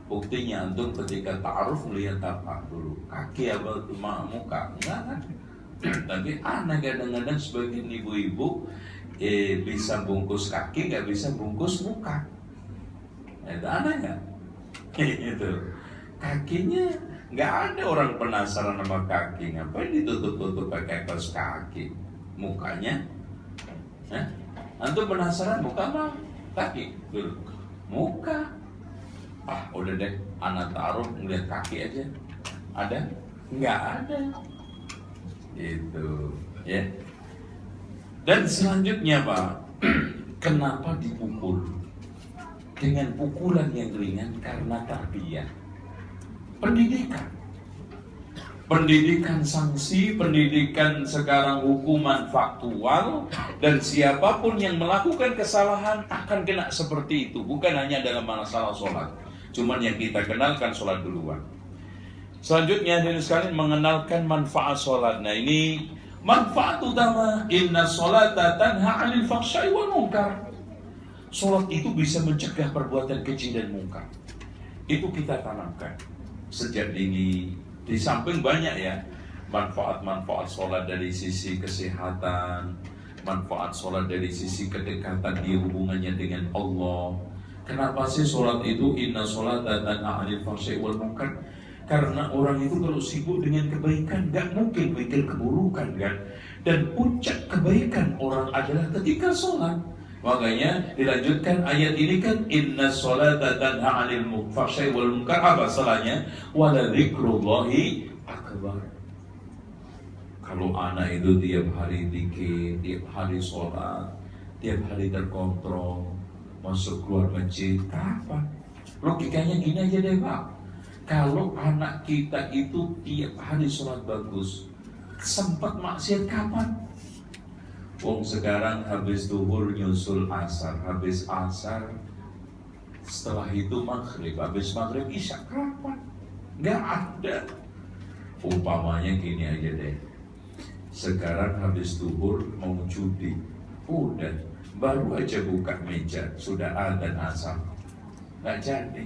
Buktinya antum ketika ta'aruf melihat apa dulu, kaki apa muka, enggak kan. Tapi anak kadang-kadang sebagian ibu-ibu bisa bungkus kaki, nggak bisa bungkus muka. Itu aneh nggak? Itu kakinya nggak ada orang penasaran sama kaki, ngapain ditutup-tutup pakai kaos kaki? Mukanya, antum penasaran muka mah kaki dulu, muka. Udah deh, anak taruh ngeliat kaki aja, ada? Nggak ada. Itu, ya. Dan selanjutnya Pak, kenapa dipukul? Dengan pukulan yang ringan karena tarbiyah, pendidikan. Pendidikan sanksi, pendidikan sekarang hukuman faktual, dan siapapun yang melakukan kesalahan akan kena seperti itu. Bukan hanya dalam masalah sholat, cuman yang kita kenalkan sholat duluan. Selanjutnya dari sekalian mengenalkan manfaat sholat. Nah ini manfaat utama, inna sholata tanha 'anil fahsya'i wal munkar. Sholat itu bisa mencegah perbuatan keji dan munkar. Itu kita tanamkan sejak dini. Di samping banyak ya manfaat-manfaat sholat dari sisi kesehatan, manfaat sholat dari sisi kedekatan dia hubungannya dengan Allah. Kenapa sih sholat itu inna sholata tanha 'anil fahsya'i wal munkar? Karena orang itu kalau sibuk dengan kebaikan gak mungkin mikir keburukan kan. Dan puncak kebaikan orang adalah ketika sholat. Makanya dilanjutkan ayat ini kan inna sholata tanha 'anil fahsya'i wal munkar. Apa salahnya? Wala dzikrullahi akbar. Kalau anak itu tiap hari zikir, tiap hari sholat, tiap hari terkontrol, masuk keluar masjid, kapan? Logikanya gini aja deh Pak. Kalau anak kita itu tiap hari sholat bagus, sempat maksiat kapan? Wong sekarang habis duhur nyusul asar, habis asar setelah itu maghrib, habis maghrib isya kapan? Gak ada. Umpamanya gini aja deh, Sekarang habis zuhur mau judi, udah baru aja buka meja sudah adzan asar, nggak jadi.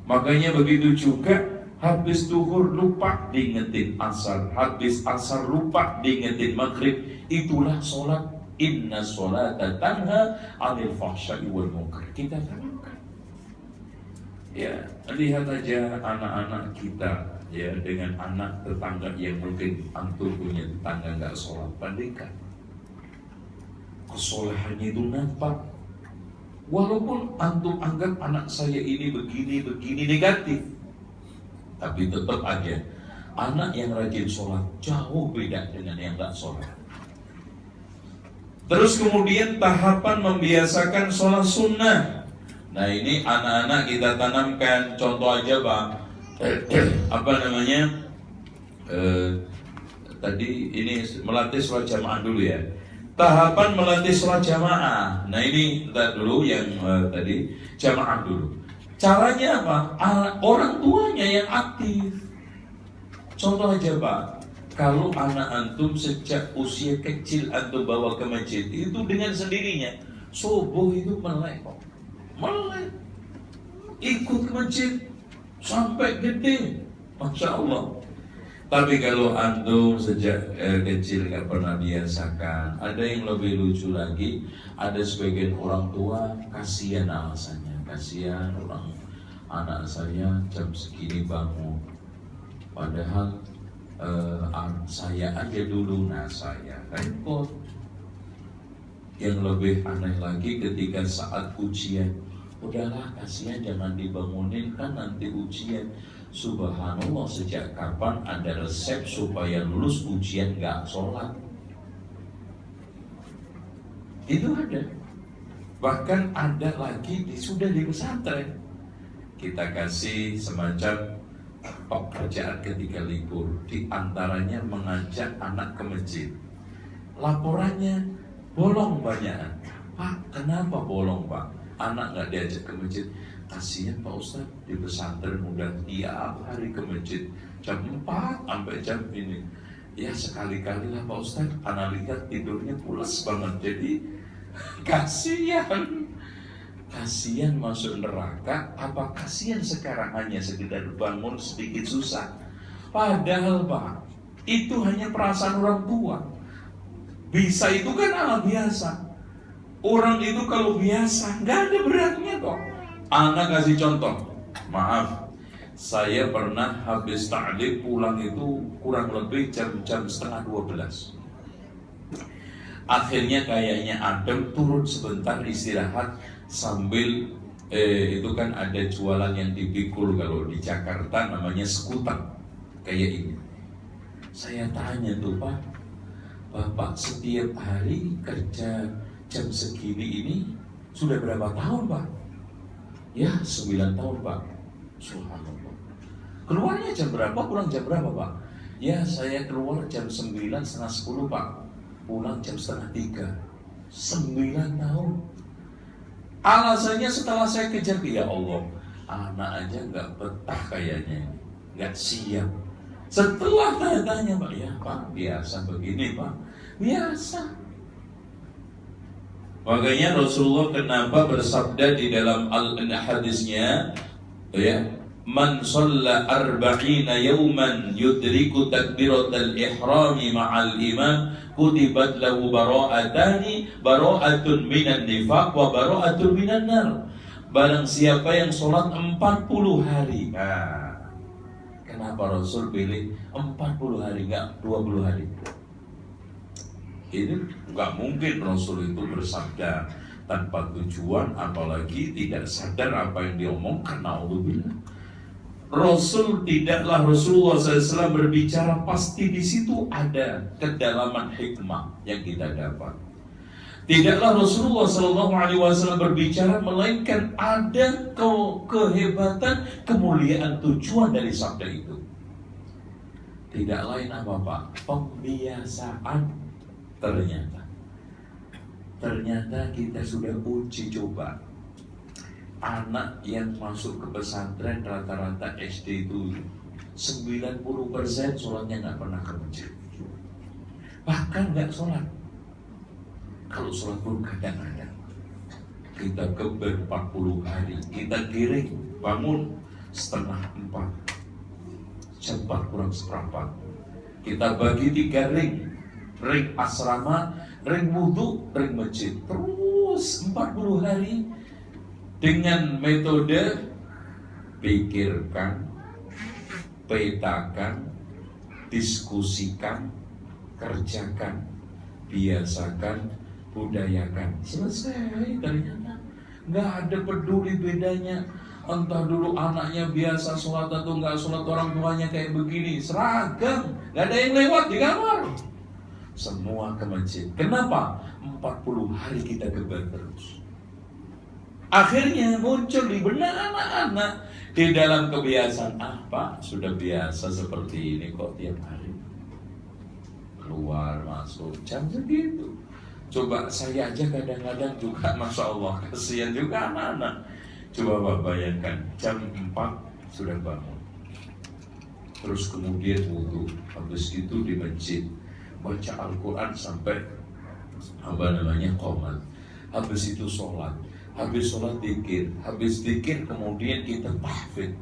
Makanya begitu juga habis zuhur lupa diingetin asar, habis asar lupa diingetin maghrib. Itulah sholat. Inna sholata tanha 'anil fahsya'i wal munkar. Kita tanamkan. Ya, lihat aja anak-anak kita, ya, dengan anak tetangga yang mungkin antum punya tetangga nggak sholat, bandingkan. Kesolahannya itu nampak. Walaupun antum anggap anak saya ini begini negatif, tapi tetap aja anak yang rajin sholat jauh beda dengan yang nggak sholat. Terus kemudian tahapan membiasakan sholat sunnah. Nah ini anak-anak kita tanamkan. Contoh aja Pak, apa namanya, tadi ini melatih sholat jamaah dulu ya. Tahapan melatih sholat jamaah. Nah ini dulu yang tadi jamaah dulu. Caranya apa? Orang tuanya yang aktif. Contoh aja Pak, kalau anak antum sejak usia kecil antum bawa ke masjid, itu dengan sendirinya subuh itu melek, ikut ke masjid sampai gede, masya Allah. Tapi kalau antum sejak kecil nggak pernah biasakan, ada yang lebih lucu lagi. Ada sebagian orang tua kasihan alasannya, kasihan orang anak saya jam segini bangun, padahal saya aja dulu, nah saya repot. Yang lebih aneh lagi ketika saat ujian, udahlah kasihan jangan dibangunin kan nanti ujian. Subhanallah, sejak kapan ada resep supaya lulus ujian gak sholat? Itu ada. Bahkan ada lagi sudah di pesantren, kita kasih semacam pekerjaan ketika libur, di antaranya mengajak anak ke masjid. Laporannya bolong banyak. Pak, kenapa bolong Pak? Anak nggak diajak ke masjid. Kasihan Pak Ustadz, di pesantren udah tiap hari ke masjid jam 4 sampai jam ini. Ya sekali-kali lah Pak Ustadz, anak lihat tidurnya pulas banget, jadi kasihan. Kasihan masuk neraka, apa kasihan sekarang hanya sekedar bangun sedikit susah? Padahal Pak, itu hanya perasaan orang tua. Bisa itu kan hal biasa. Orang itu kalau biasa, nggak ada beratnya kok. Anak kasih contoh, maaf, saya pernah habis ta'lim pulang itu kurang lebih jam-jam setengah 12. Akhirnya kayaknya adem, turun sebentar istirahat sambil itu kan ada jualan yang dipikul kalau di Jakarta namanya skuter kayak ini. Saya tanya tuh Pak, Bapak setiap hari kerja jam segini ini sudah berapa tahun Pak? Ya 9 tahun Pak. Subhanallah. Keluarnya jam berapa, pulang jam berapa Pak? Ya saya keluar jam 9 setengah 10 Pak, pulang jam setengah 3. 9 tahun. Alasannya setelah saya kejar, ya Allah, anak aja nggak betah kayaknya, nggak siap. Setelah tanya Pak, ya Pak biasa begini Pak, biasa. Makanya Rasulullah kenapa bersabda di dalam hadisnya, ya, man shalla arba'ina yawman yudriku takbiratal ihrami ma'al imam kutibat lahu bara'atani, bara'atun minan nifaq wa bara'atun minan nar. Barang siapa yang sholat 40 hari. Nah, kenapa Rasul pilih 40 hari, enggak 20 hari? Ini enggak mungkin Rasul itu bersabda tanpa tujuan, apalagi tidak sadar apa yang diomongkan. Naudzubillah. Rasulullah SAW berbicara, pasti di situ ada kedalaman hikmah yang kita dapat. Tidaklah Rasulullah SAW berbicara melainkan ada kehebatan, kemuliaan tujuan dari sabda itu. Tidak lain apa Pak? Pembiasaan. Ternyata kita sudah uji coba. Anak yang masuk ke pesantren rata-rata SD itu 90% sholatnya nggak pernah ke masjid, bahkan nggak sholat. Kalau sholat pun kadang-kadang kita keber 40 hari, kita giring bangun setengah 4, jam 4 kurang seperempat, kita bagi 3 ring asrama, ring wudhu, ring masjid, terus 40 hari dengan metode pikirkan, petakan, diskusikan, kerjakan, biasakan, budayakan. Selesai. Ternyata nggak ada peduli bedanya, entah dulu anaknya biasa sholat atau nggak sholat, orang tuanya kayak begini, seragam, nggak ada yang lewat di kamar, semua ke masjid. Kenapa? 40 hari kita kebar terus. Akhirnya muncul di benak anak-anak di dalam kebiasaan, apa sudah biasa seperti ini kok tiap hari keluar masuk jam segitu. Coba saya aja kadang-kadang juga, Masya Allah, kasihan juga anak-anak. Coba Bapak bayangkan, jam 4 sudah bangun, terus kemudian wudhu, habis itu di masjid baca Al-Quran sampai qomat, habis itu sholat, habis sholat zikir, habis zikir kemudian kita tahfidz,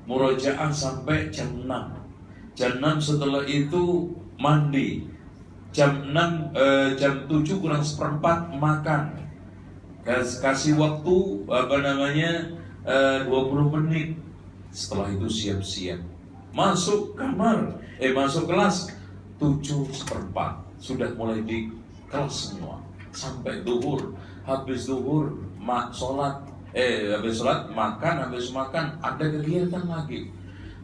murojaah sampai jam 6. Jam 6 setelah itu mandi, jam 7 kurang seperempat makan, kasih waktu 20 menit. Setelah itu siap-siap masuk kamar, masuk kelas 7:15 sudah mulai di kelas semua sampai duhur. Habis duhur habis sholat makan, habis makan ada kegiatan lagi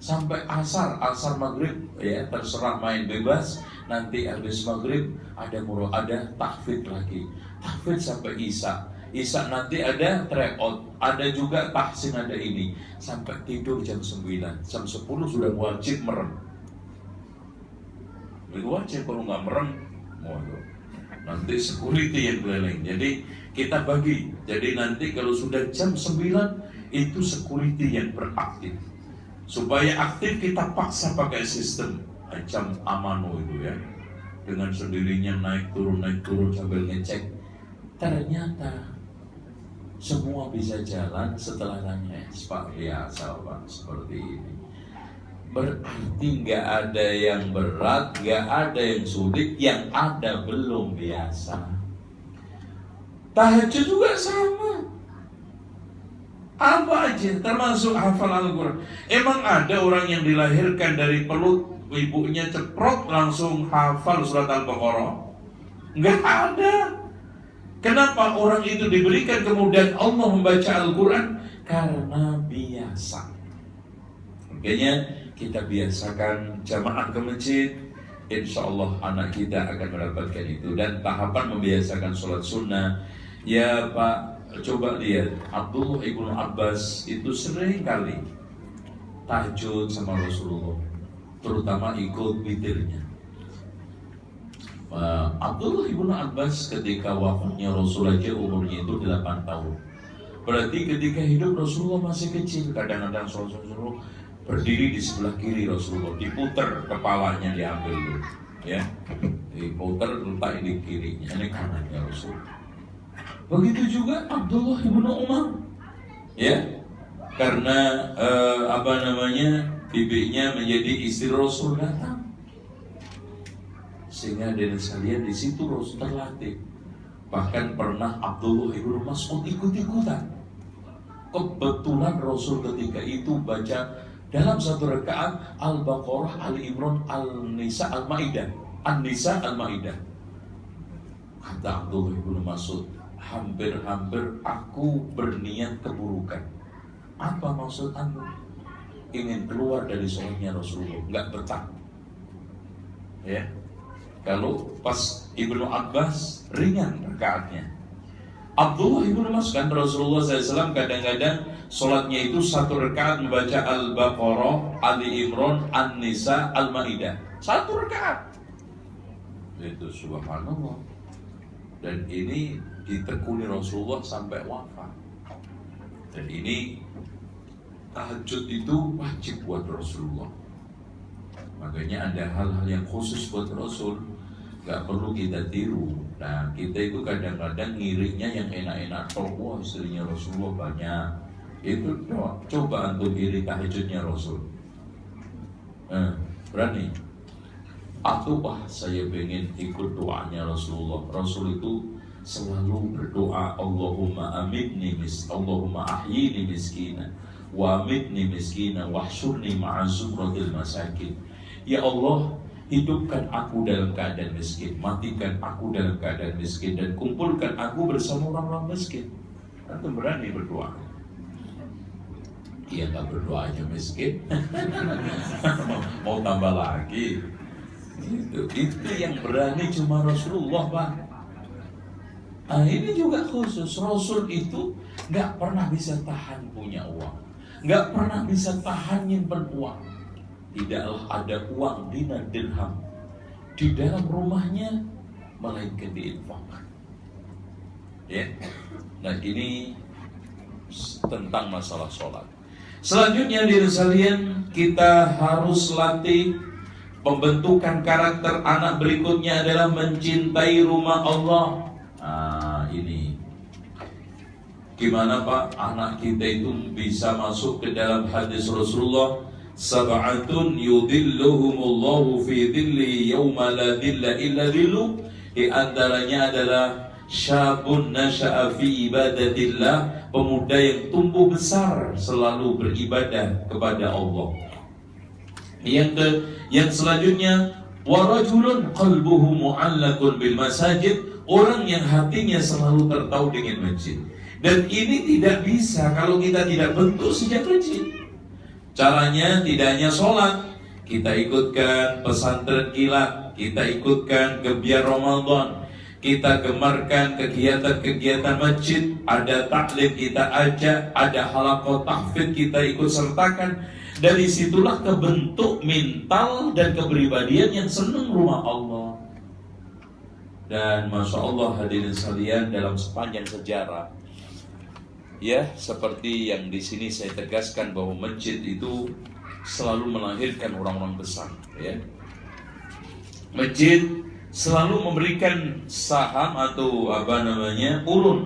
sampai asar maghrib, ya terserah main bebas. Nanti habis maghrib ada tahfidz lagi, tahfidz sampai isya nanti ada tryout, ada juga tahsin, ada ini sampai tidur jam 9, jam 10 sudah wajib merem. Itu wajib, kalau nggak merem, nanti security yang keliling. Jadi kita bagi, jadi nanti kalau sudah jam 9 itu security yang beraktif. Supaya aktif kita paksa pakai sistem jam amano itu ya, dengan sendirinya naik turun sambil ngecek. Ternyata semua bisa jalan setelah tanya, Pak biasa Pak seperti ini. Berarti nggak ada yang berat, nggak ada yang sulit, yang ada belum biasa. Tahajud juga sama. Apa aja, termasuk hafal Al-Quran. Emang ada orang yang dilahirkan dari perut ibunya ceprot langsung hafal surat Al-Baqarah? Nggak ada. Kenapa orang itu diberikan kemudian Allah membaca Al-Quran? Karena biasa. Makanya kita biasakan jamaah ke masjid, insya Allah anak kita akan mendapatkan itu. Dan tahapan membiasakan sholat sunnah, ya Pak, coba lihat Abdullah ibnu Abbas itu sering kali tahajud sama Rasulullah, terutama ikut witirnya. Abdullah ibnu Abbas ketika wafatnya Rasul aja umurnya itu 8 tahun. Berarti ketika hidup Rasulullah masih kecil. Kadang-kadang Rasulullah berdiri di sebelah kiri Rasulullah, diputer kepalanya, diambil dulu, ya, diputer letak di kirinya, ini kanannya Rasulullah. Begitu juga Abdullah ibnu Umar, ya, karena bibinya menjadi istri Rasul datang, sehingga dari sekalian di situ Rasul terlatih. Bahkan pernah Abdullah ibnu Mas'ud ikut-ikutan. Kebetulan Rasul ketika itu baca dalam satu rakaat Al-Baqarah, Al-Imran, Al-Nisa, Al-Maidah, An-Nisa, Al-Maidah. Kata Abdullah ibnu Mas'ud, hampir-hampir aku berniat keburukan. Apa maksud anda? Ingin keluar dari sholatnya Rasulullah, nggak betah. Ya, kalau pas Ibnu Abbas ringan rakaatnya. Abdullah ibnu Mas'ud kan Rasulullah SAW kadang-kadang sholatnya itu satu rakaat membaca Al-Baqarah, Ali Imran, An-Nisa, Al-Maidah, satu rakaat. Itu subhanallah. Dan ini ditekuni Rasulullah sampai wafat. Dan ini tahajud itu wajib buat Rasulullah. Makanya ada hal-hal yang khusus buat Rasul, gak perlu kita tiru. Nah, kita itu kadang-kadang ngirinya yang enak-enak. Wah, istrinya Rasulullah banyak. Itu coba antum iri tahajudnya Rasul. Berani? Atau wah, saya pengen ikut doanya Rasulullah. Rasul itu selalu berdoa, Allahumma ahyini miskina wa amitni miskina wahsyurni ma'a zumratil masakin. Ya Allah, hidupkan aku dalam keadaan miskin, matikan aku dalam keadaan miskin, dan kumpulkan aku bersama orang-orang miskin. Antum berani berdoa? Iya, nggak berdoa aja miskin. Mau tambah lagi. Itu yang berani cuma Rasulullah, Pak. Nah, ini juga khusus. Rasul itu nggak pernah bisa tahan punya uang, nggak pernah bisa tahan nyimpen uang. Tidaklah ada uang dinar dirham di dalam rumahnya melainkan diinfakkan. Ya. Nah, ini tentang masalah sholat. Selanjutnya diri sekalian, kita harus latih pembentukan karakter anak berikutnya adalah mencintai rumah Allah. Nah, ini gimana Pak anak kita itu bisa masuk ke dalam hadis Rasulullah, sab'atun yudhilluhumullahu fi dhilli yawma la dhilla illa dhillu. Di antaranya adalah syabun nasha'a fi ibadatillah, pemuda yang tumbuh besar selalu beribadah kepada Allah. Yang selanjutnya, wa rajulun qalbuhu mu'allaqun bil masajid, orang yang hatinya selalu tertaut dengan masjid. Dan ini tidak bisa kalau kita tidak bentuk sejak kecil. Caranya tidak hanya sholat, kita ikutkan pesantren kilat, kita ikutkan gebiar Ramadan, kita gemarkan kegiatan-kegiatan masjid, ada taklim kita ajak, ada halaqah tahfidz kita ikut sertakan. Dari situlah kebentuk mental dan kepribadian yang senang rumah Allah. Dan Masya Allah hadirin sekalian, dalam sepanjang sejarah, ya, seperti yang di sini saya tegaskan bahwa masjid itu selalu melahirkan orang-orang besar, ya. Masjid selalu memberikan saham atau urun.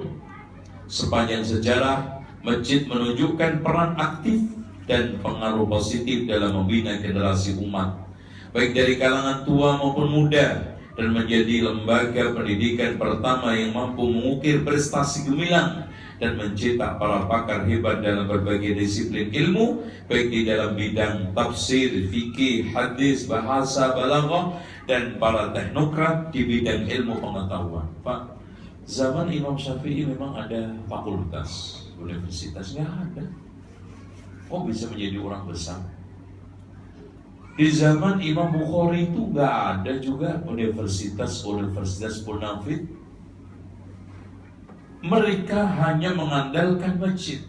Sepanjang sejarah, masjid menunjukkan peran aktif dan pengaruh positif dalam membina generasi umat, baik dari kalangan tua maupun muda, dan menjadi lembaga pendidikan pertama yang mampu mengukir prestasi gemilang dan mencetak para pakar hebat dalam berbagai disiplin ilmu, baik di dalam bidang tafsir, fikih, hadis, bahasa, balaghah, dan para teknokrat di bidang ilmu pengetahuan. Pak, zaman Imam Syafi'i memang ada fakultas, universitas? Nggak ada. Oh, bisa menjadi orang besar. Di zaman Imam Bukhari itu nggak ada juga universitas munafik. Mereka hanya mengandalkan masjid.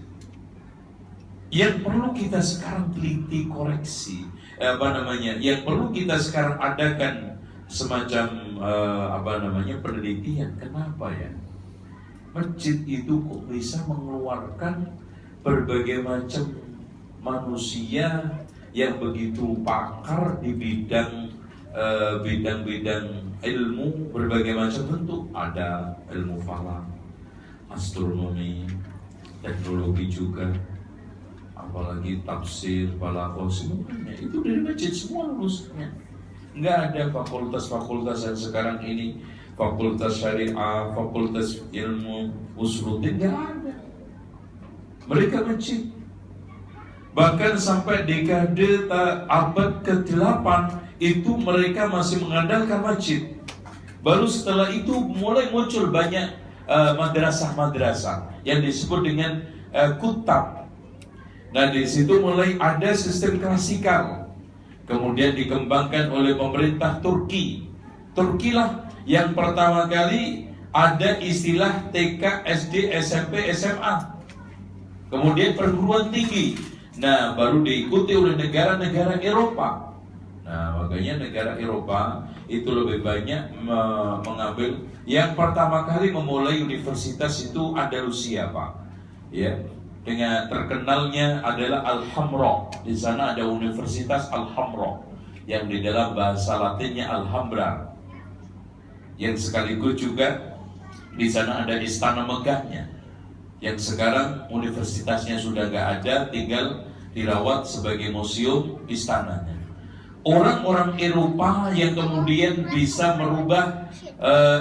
Yang perlu kita sekarang teliti koreksi, yang perlu kita sekarang adakan semacam penelitian. Kenapa ya masjid itu kok bisa mengeluarkan berbagai macam manusia yang begitu pakar di bidang ilmu berbagai macam bentuk. Ada ilmu falak, astronomi, teknologi juga, apalagi tafsir, balaghah, semuanya itu dari masjid semua lulusnya. Nggak ada fakultas-fakultas yang sekarang ini, fakultas syariah, fakultas ilmu usuluddin, nggak ada. Mereka masjid. Bahkan sampai dekade abad ke-8 itu mereka masih mengandalkan masjid. Baru setelah itu mulai muncul banyak madrasah-madrasah yang disebut dengan kutab. Nah, di situ mulai ada sistem klasikal. Kemudian dikembangkan oleh pemerintah Turki. Turkilah yang pertama kali ada istilah TK, SD, SMP, SMA. Kemudian perguruan tinggi. Nah, baru diikuti oleh negara-negara Eropa. Nah, makanya negara Eropa itu lebih banyak mengambil. Yang pertama kali memulai universitas itu Andalusia, Pak. Ya, dengan terkenalnya adalah Alhambra. Di sana ada Universitas Alhambra yang di dalam bahasa Latinnya Alhambra, yang sekaligus juga di sana ada istana megahnya, yang sekarang universitasnya sudah gak ada, tinggal dirawat sebagai museum istananya. Orang-orang Eropa yang kemudian bisa merubah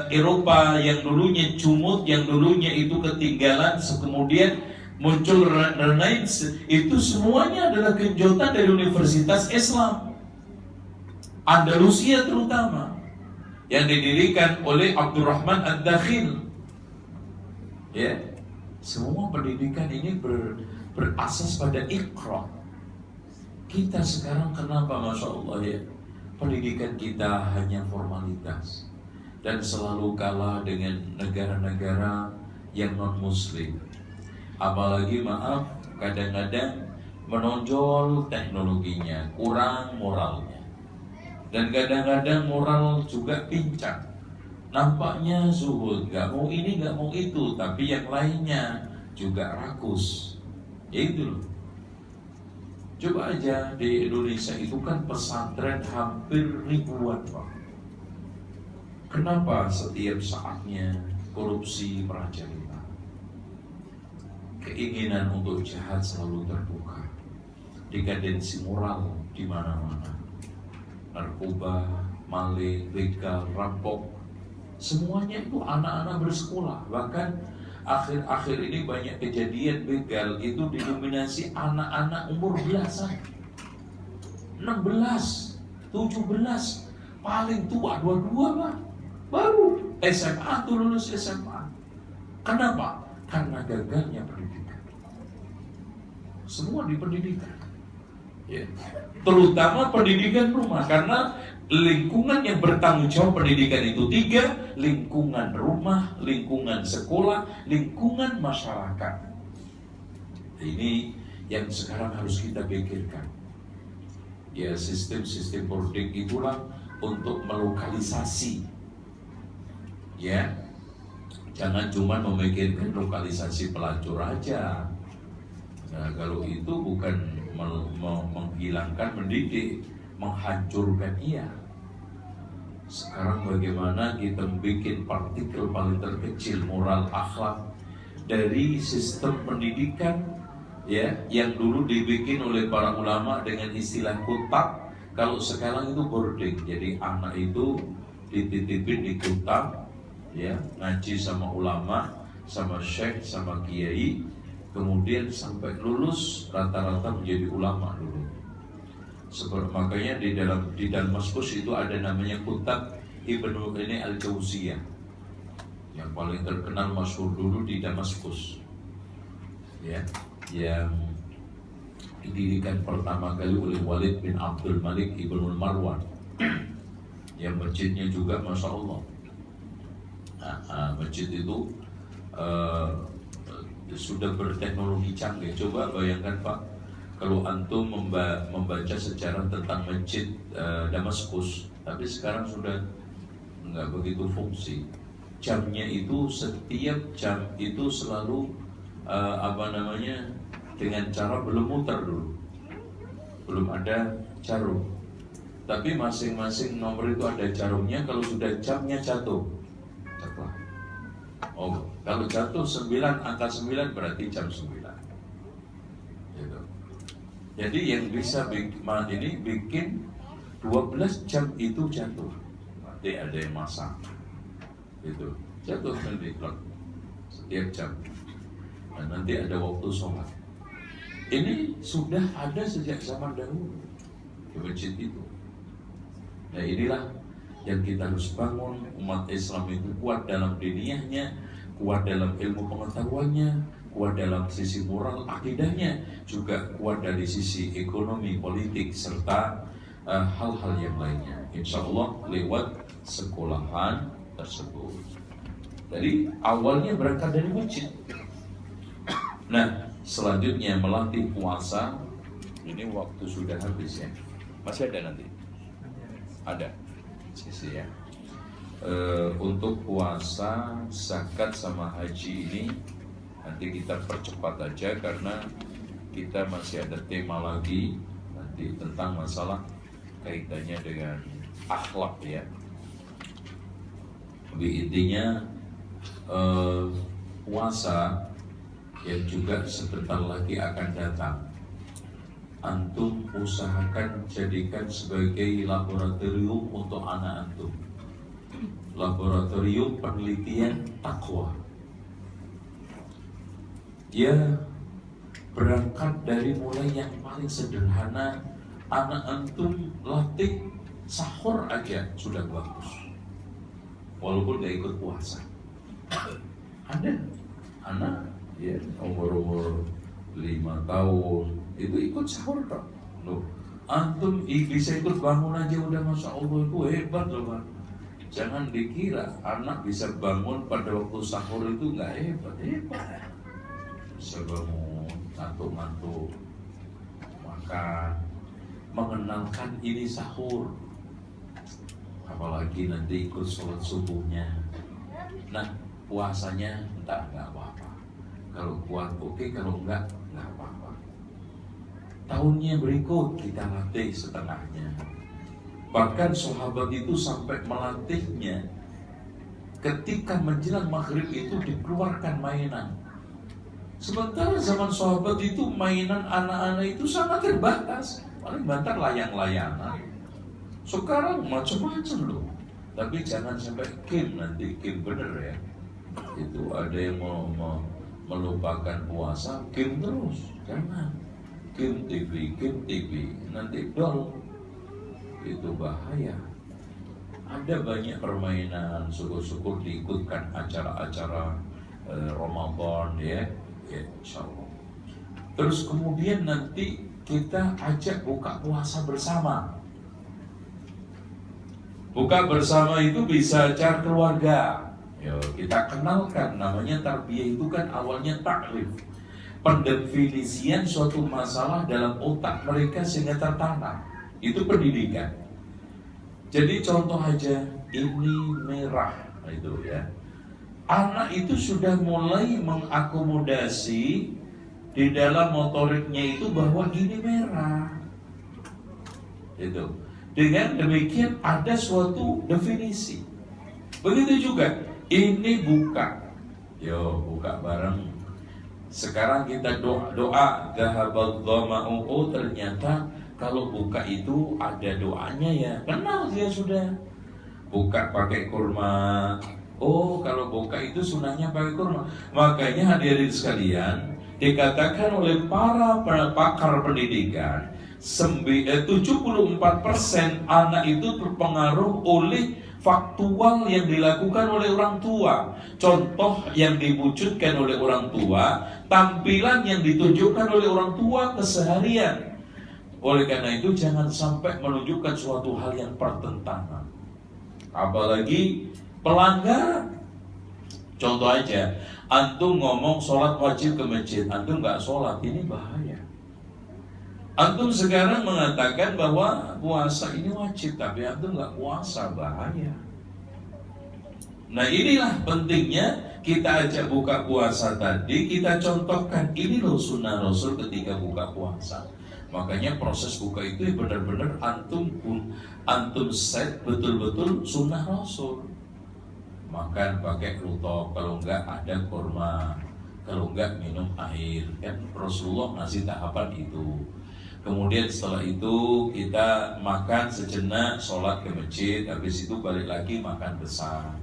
Eropa yang dulunya cumut, yang dulunya itu ketinggalan, kemudian muncul Renaissance, itu semuanya adalah genjotan dari Universitas Islam Andalusia terutama, yang didirikan oleh Abdurrahman Ad-Dakhil. Ya, semua pendidikan ini berasas pada Iqra. Kita sekarang kenapa, Masya Allah ya, pendidikan kita hanya formalitas dan selalu kalah dengan negara-negara yang non-muslim. Apalagi maaf, kadang-kadang menonjol teknologinya, kurang moralnya. Dan kadang-kadang moral juga pincang. Nampaknya zuhud, gak mau ini, gak mau itu, tapi yang lainnya juga rakus. Ya itu loh. Coba aja di Indonesia itu kan pesantren hampir ribuan, Pak. Kenapa setiap saatnya korupsi merajalela? Keinginan untuk jahat selalu terbuka, dekadensi moral di mana-mana, narkoba, maling, begal, rampok, semuanya itu anak-anak bersekolah. Bahkan akhir-akhir ini banyak kejadian begal itu didominasi anak-anak umur belasan, 16, 17, paling tua 22 lah, baru SMA tuh lulus SMA. Kenapa? Karena gagalnya pendidikan. Semua di pendidikan, ya. Terutama pendidikan rumah, karena lingkungan yang bertanggung jawab pendidikan itu 3: lingkungan rumah, lingkungan sekolah, lingkungan masyarakat. Ini yang sekarang harus kita pikirkan. Ya, sistem-sistem boarding itulah untuk melokalisasi. Ya, jangan cuma memikirkan lokalisasi pelacur aja. Nah, kalau itu bukan menghilangkan mendidik, menghancurkan ia. Sekarang bagaimana kita bikin partikel paling terkecil moral akhlak dari sistem pendidikan, ya, yang dulu dibikin oleh para ulama dengan istilah kutab. Kalau sekarang itu boarding, jadi anak itu dititipin di kutab, ya, ngaji sama ulama, sama syekh, sama kiai, kemudian sampai lulus rata-rata menjadi ulama dulu. Seperti makanya di Damaskus itu ada namanya Kutab Ibnu ini Al-Jauziyah, yang paling terkenal masyhur dulu di Damaskus, ya, yang didirikan pertama kali oleh Walid bin Abdul Malik Ibnu Marwan, yang masjidnya juga Masya Allah. Nah, masjid itu sudah berteknologi canggih. Coba bayangkan Pak, kalau antum membaca sejarah tentang masjid Damaskus, tapi sekarang sudah nggak begitu fungsi. Jamnya itu setiap jam itu selalu dengan cara belum muter dulu, belum ada jarum, tapi masing-masing nomor itu ada jarumnya. Kalau sudah jamnya jatuh, cepat. Oh, kalau jatuh 9, angka 9 berarti jam 9. Gitu. Jadi yang bisa bikin 12 jam itu jatuh, nanti ada yang masak, gitu. Jatuh nanti setiap jam. Dan nanti ada waktu sholat. Ini sudah ada sejak zaman dahulu di masjid itu. Nah, inilah yang kita harus bangun. Umat Islam itu kuat dalam diniyahnya, kuat dalam ilmu pengetahuannya, kuat dalam sisi moral akidahnya, juga kuat dari sisi ekonomi, politik, serta hal-hal yang lainnya. Insya Allah lewat sekolahan tersebut. Jadi awalnya berangkat dari masjid. Nah, selanjutnya melatih puasa. Ini waktu sudah habis ya. Masih ada nanti? Ada sisi ya. Untuk puasa, zakat sama haji ini Nanti kita percepat aja karena kita masih ada tema lagi nanti tentang masalah kaitannya dengan akhlak ya. Lebih intinya puasa yang juga sebentar lagi akan datang. Antum usahakan jadikan sebagai laboratorium untuk anak antum. Laboratorium penelitian takwa. Dia berangkat dari mulai yang paling sederhana. Anak antum latih sahur aja sudah bagus, walaupun gak ikut puasa. Ada anak ya umur 5 tahun itu ikut sahur dong. Loh, antum bisa ikut bangun aja udah masya Allah, itu hebat loh Pak. Jangan dikira anak bisa bangun pada waktu sahur itu nggak hebat. Bisa bangun ngantuk-ngantuk, makan, mengenalkan ini sahur, apalagi nanti ikut sholat subuhnya. Nah, puasanya entah nggak apa-apa. Kalau kuat oke, kalau enggak apa-apa. Tahunnya berikut kita latih setengahnya. Bahkan sahabat itu sampai melatihnya ketika menjelang maghrib itu dikeluarkan mainan. Sementara zaman sahabat itu mainan anak-anak itu sangat terbatas, paling banter layang-layangan. Sekarang macam-macam loh. Tapi jangan sampai game nanti, game bener ya. Itu ada yang mau melupakan puasa, game terus. Jangan. Game TV, nanti dol. Itu bahaya. Ada banyak permainan, syukur-syukur diikutkan acara-acara Ramadan ya insya Allah. Terus kemudian nanti kita ajak buka puasa bersama. Buka bersama itu bisa acara keluarga. Yo, kita kenalkan, namanya tarbiyah itu kan awalnya takrif, pendefinisian suatu masalah dalam otak mereka sehingga tertanam. Itu pendidikan. Jadi contoh aja, ini merah, itu ya. Anak itu sudah mulai mengakomodasi di dalam motoriknya itu bahwa ini merah. Itu. Dengan demikian ada suatu definisi. Begitu juga, ini buka. Yo, buka bareng. Sekarang kita doa dhahabadh dhama'u. Oh, ternyata kalau buka itu ada doanya ya. Kenal dia sudah. Buka pakai kurma. Oh, kalau buka itu sunahnya pakai kurma. Makanya hadirin sekalian, dikatakan oleh para pakar pendidikan, 74% anak itu terpengaruh oleh faktual yang dilakukan oleh orang tua. Contoh yang diwujudkan oleh orang tua, tampilan yang ditunjukkan oleh orang tua keseharian. Oleh karena itu jangan sampai menunjukkan suatu hal yang pertentangan, apalagi pelanggaran. Contoh aja, antum ngomong sholat wajib ke masjid, antum nggak sholat, ini bahaya. Antum sekarang mengatakan bahwa puasa ini wajib, tapi antum nggak puasa, bahaya. Nah inilah pentingnya kita ajak buka puasa tadi, kita contohkan ini loh sunnah Rasul ketika buka puasa. Makanya proses buka itu benar-benar antum set betul-betul sunnah Rasul. Makan pakai rutop, kalau enggak ada kurma, kalau enggak minum air. Kan Rasulullah ngasih tahapan itu. Kemudian setelah itu kita makan sejenak, sholat ke masjid, habis itu balik lagi makan besar.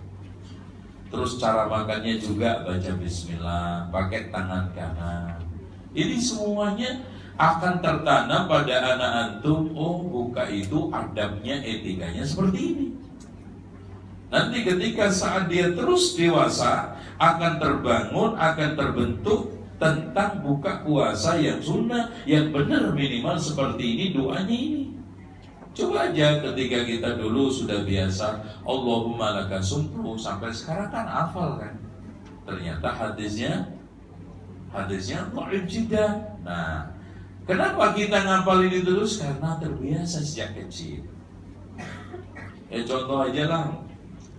Terus cara makannya juga baca bismillah, pakai tangan kanan. Ini semuanya akan tertanam pada anak antum. Oh, buka itu adabnya, etikanya seperti ini. Nanti ketika saat dia terus dewasa akan terbangun, akan terbentuk tentang buka puasa yang sunnah, yang benar, minimal seperti ini doanya ini. Coba aja ketika kita dulu sudah biasa Allahumma laka sumtu, sampai sekarang kan hafal kan. Ternyata hadisnya dhaif jiddan. Nah, kenapa kita ngapal ini terus? Karena terbiasa sejak kecil. Ya contoh aja lah,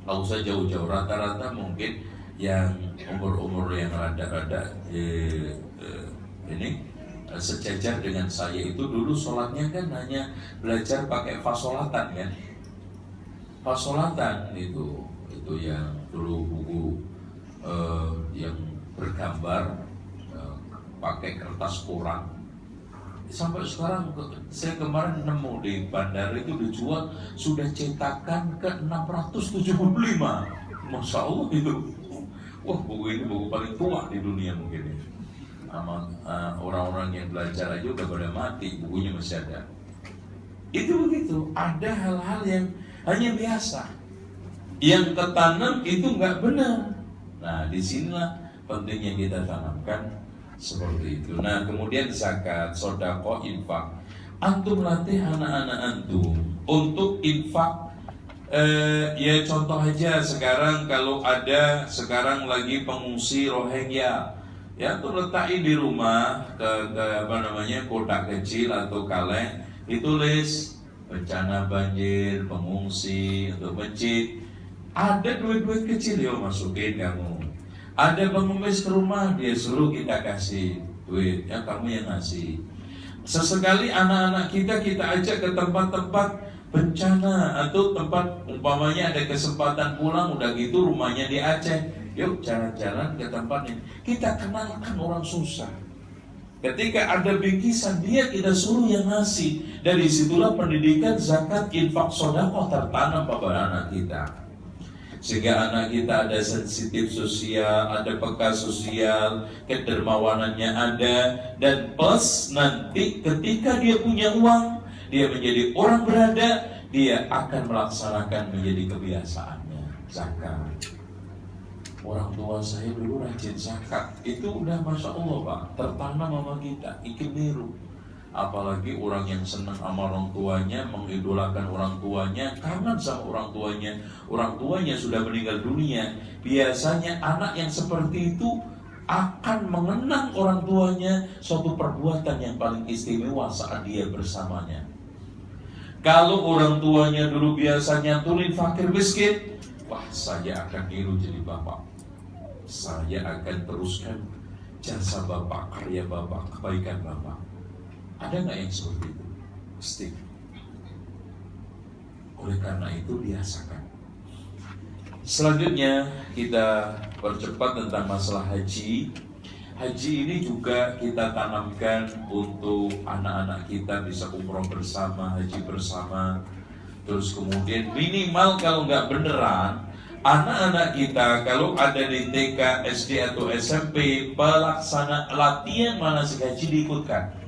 nggak usah jauh-jauh, rata-rata mungkin yang umur-umur yang rada-rada ini sejajar dengan saya itu dulu sholatnya kan hanya belajar pakai fasolatan kan. Fasolatan itu yang dulu buku yang bergambar pakai kertas koran. Sampai sekarang saya kemarin nemu di bandara itu dijual sudah cetakan ke 675. Masya Allah itu. Wah, buku ini buku paling tua di dunia mungkin ya. Orang-orang yang belajar aja udah pada mati, bukunya masih ada. Itu begitu, ada hal-hal yang hanya biasa, yang ketanam itu nggak benar. Nah, disinilah pentingnya kita tanamkan seperti itu. Nah, kemudian zakat, sodako, infak. Antum latih anak-anak antum untuk infak. Ya contoh aja sekarang kalau ada sekarang lagi pengungsi Rohingya, ya tuh letakin di rumah ke kotak kecil atau kaleng, ditulis bencana banjir, pengungsi untuk masjid. Ada duit-duit kecil ya masukin kamu. Ada pengemis ke rumah, dia suruh kita kasih duit, ya kamu yang ngasih. Sesekali anak-anak kita ajak ke tempat-tempat bencana atau tempat umpamanya ada kesempatan pulang udah gitu rumahnya di Aceh, yuk jalan-jalan ke tempat ini. Kita kenalkan orang susah. Ketika ada bingkisan dia kita suruh yang ngasih. Dari situlah pendidikan zakat, infak, sedekah tertanam pada anak kita. Sehingga anak kita ada sensitif sosial, ada peka sosial, kedermawanannya ada, dan plus nanti ketika dia punya uang, dia menjadi orang berada, dia akan melaksanakan menjadi kebiasaannya zakat. Orang tua saya dulu rajin zakat, itu udah masya Allah Pak, tertanam sama kita, ikut niru. Apalagi orang yang senang sama orang tuanya, mengidolakan orang tuanya, kangen sama orang tuanya sudah meninggal dunia. Biasanya anak yang seperti itu akan mengenang orang tuanya suatu perbuatan yang paling istimewa saat dia bersamanya. Kalau orang tuanya dulu biasanya nyantulin fakir miskin, wah saya akan niru jadi bapak. Saya akan teruskan jasa bapak, karya bapak, kebaikan bapak. Ada nggak yang seperti itu? Pasti. Oleh karena itu biasakan. Selanjutnya kita percepat tentang masalah haji. Haji ini juga kita tanamkan untuk anak-anak kita bisa umroh bersama, haji bersama. Terus kemudian minimal kalau nggak beneran, anak-anak kita kalau ada di TK, SD atau SMP, pelaksana latihan manasik haji diikutkan.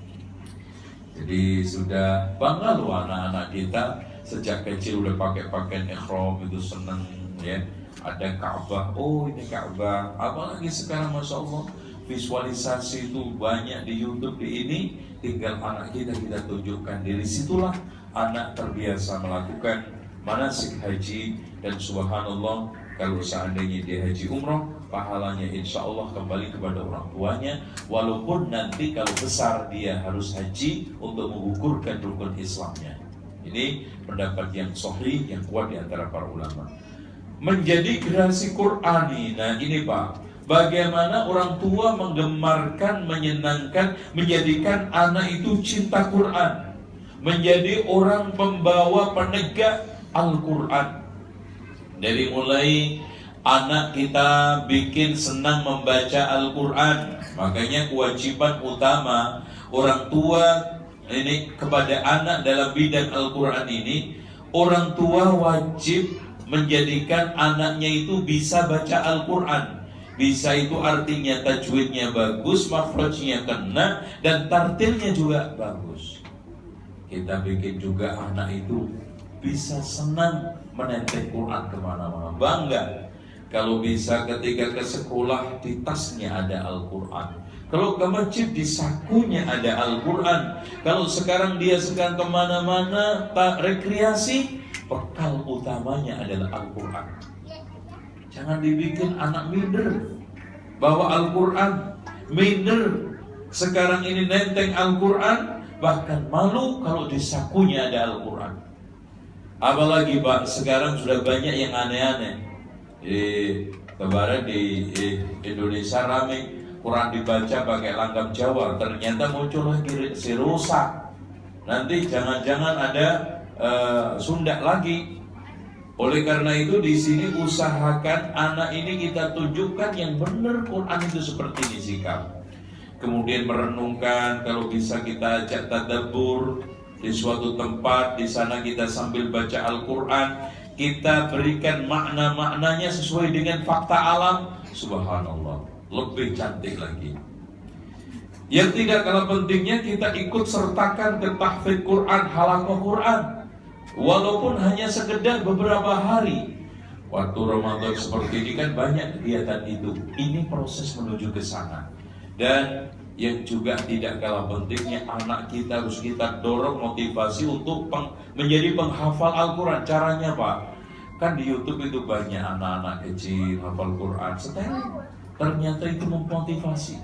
Jadi sudah bangga loh anak-anak kita sejak kecil udah pakai pakaian ihram, itu seneng ya. Ada Ka'bah, oh ini Ka'bah. Apalagi sekarang masya Allah visualisasi itu banyak di YouTube di ini. Tinggal anak kita tunjukkan, dari situlah anak terbiasa melakukan manasik haji. Dan subhanallah kalau seandainya dia haji umroh, pahalanya insya Allah kembali kepada orang tuanya. Walaupun nanti kalau besar dia harus haji untuk mengukurkan rukun Islamnya. Ini pendapat yang sahih, yang kuat di antara para ulama. Menjadi generasi Qur'ani. Nah ini Pak, bagaimana orang tua menggemarkan, menyenangkan, menjadikan anak itu cinta Quran, menjadi orang pembawa penegak Al-Quran. Dari mulai anak kita bikin senang membaca Al-Quran. Makanya kewajiban utama orang tua ini kepada anak dalam bidang Al-Quran ini, orang tua wajib menjadikan anaknya itu bisa baca Al-Quran. Bisa itu artinya tajwidnya bagus, makhrajnya kena, dan tartilnya juga bagus. Kita bikin juga anak itu bisa senang menenteng Quran kemana-mana, bangga. Kalau bisa ketika ke sekolah di tasnya ada Al-Quran. Kalau ke masjid di sakunya ada Al-Quran. Kalau sekarang dia sedang kemana-mana rekreasi, bekal utamanya adalah Al-Quran. Jangan dibikin anak minder bawa Al-Quran, minder sekarang ini nenteng Al-Quran, bahkan malu kalau di sakunya ada Al-Quran. Apalagi Pak, sekarang sudah banyak yang aneh-aneh. Kemarin di Indonesia rame Quran dibaca pakai langgam Jawa, ternyata muncul lagi si rusak. Nanti jangan-jangan ada Sunda lagi. Oleh karena itu di sini usahakan anak ini kita tunjukkan yang benar Quran itu seperti ini sikap. Kemudian merenungkan, kalau bisa kita ajak tadabbur di suatu tempat, di sana kita sambil baca Al-Quran, kita berikan makna-maknanya sesuai dengan fakta alam. Subhanallah, lebih cantik lagi. Yang tidak kalah pentingnya kita ikut sertakan ke tahfidz Quran, halaqah Quran, walaupun hanya sekedar beberapa hari. Waktu Ramadan seperti ini kan banyak kegiatan itu. Ini proses menuju ke sana. Dan yang juga tidak kalah pentingnya, anak kita harus kita dorong motivasi untuk menjadi penghafal Al-Quran. Caranya Pak, kan di YouTube itu banyak anak-anak kecil hafal Quran, ternyata itu memotivasi.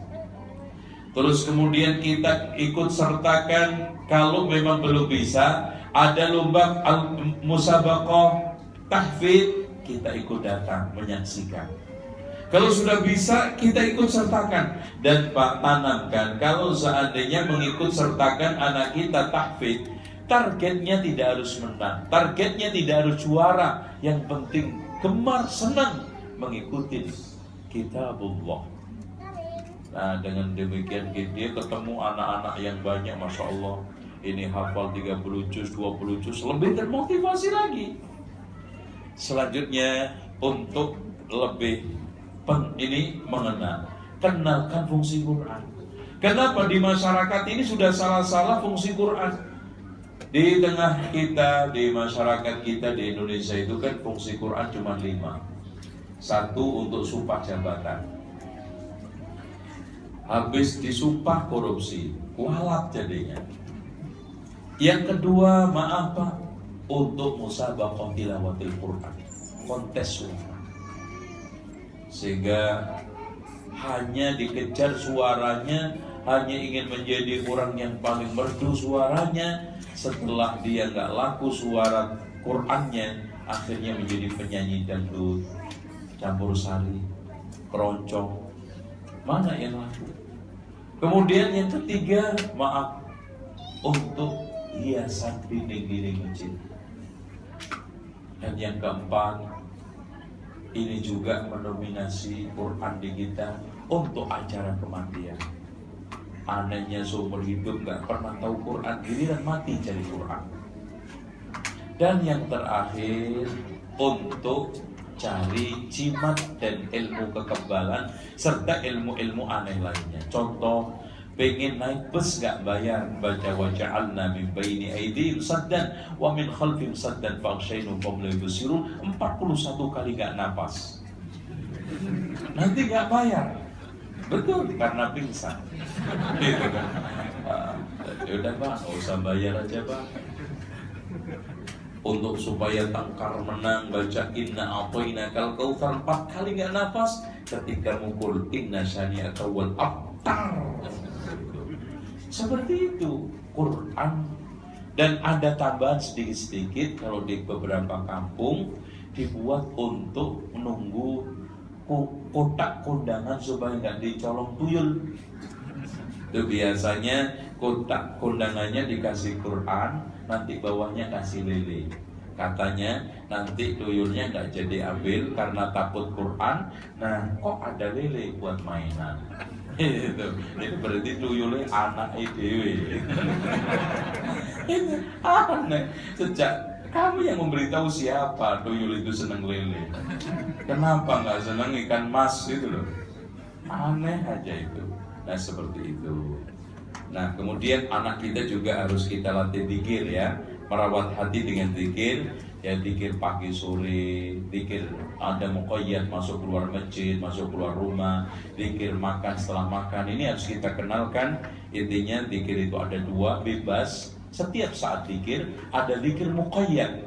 Terus kemudian kita ikut sertakan, kalau memang belum bisa, ada lomba musabaqah tahfidz, kita ikut datang menyaksikan. Kalau sudah bisa, kita ikut sertakan. Dan Pak, tanamkan, kalau seandainya mengikut sertakan anak kita tahfidz, targetnya tidak harus menang, targetnya tidak harus juara. Yang penting gemar, senang mengikuti kitabullah. Nah, dengan demikian dia ketemu anak-anak yang banyak, Masya Allah, ini hafal 30 juz, 20 juz, lebih termotivasi lagi. Selanjutnya, untuk lebih kenalkan fungsi Quran. Kenapa di masyarakat ini sudah salah-salah fungsi Quran? Di tengah kita, di masyarakat kita di Indonesia itu kan fungsi Quran cuma 5. 1 untuk sumpah jabatan. Habis disumpah korupsi, kualat jadinya. Yang kedua, maaf Pak, untuk musabaqah tilawatil Quran, kontes suara. Sehingga hanya dikejar suaranya, hanya ingin menjadi orang yang paling merdu suaranya. Setelah dia nggak laku suara Qurannya, akhirnya menjadi penyanyi dangdut, campur sari, keroncong. Mana yang laku? Kemudian yang ketiga, maaf, untuk hiasan dinding-dinding masjid. Dan yang keempat, ini juga mendominasi Quran di kita untuk acara kematian. Anehnya seumur hidup gak pernah tahu Quran, giliran mati cari Quran. Dan yang terakhir, untuk cari jimat dan ilmu kekebalan serta ilmu-ilmu aneh lainnya. Contoh, pengen naik bus gak bayar, baca wa ja'alna min baini aydihim saddan wa min khalfihim saddan faghshaynahum fahum la yubsirun, 41 kali gak napas. Nanti gak bayar. Betul, karena pingsan. Gitu kan. Yaudah Pak, gak usah bayar aja Pak. Untuk supaya tangkar menang, baca inna a'tainakal kautsar 4 kali gak nafas. Ketika mukul inna syani'aka wal abtar. Seperti itu Quran. Dan ada tambahan sedikit-sedikit kalau di beberapa kampung dibuat untuk menunggu kotak kondangan supaya nggak dicolong tuyul. Itu biasanya kotak kondangannya dikasih Quran, nanti bawahnya kasih lele. Katanya nanti tuyulnya nggak jadi ambil karena takut Quran. Nah, kok ada lele buat mainan? Itu berarti tuyulnya anak dewe. Itu aneh. Sejak kamu yang memberitahu siapa tuyul itu seneng lele? Kenapa nggak seneng ikan mas itu loh? Aneh aja itu. Nah seperti itu. Nah kemudian anak kita juga harus kita latih dzikir ya, merawat hati dengan dzikir. Ya dzikir pagi sore, dzikir ada muqayyad masuk keluar masjid, masuk keluar rumah, dzikir makan setelah makan. Ini harus kita kenalkan. Intinya dzikir itu ada 2, bebas. Setiap saat dzikir, ada dzikir muqayyad.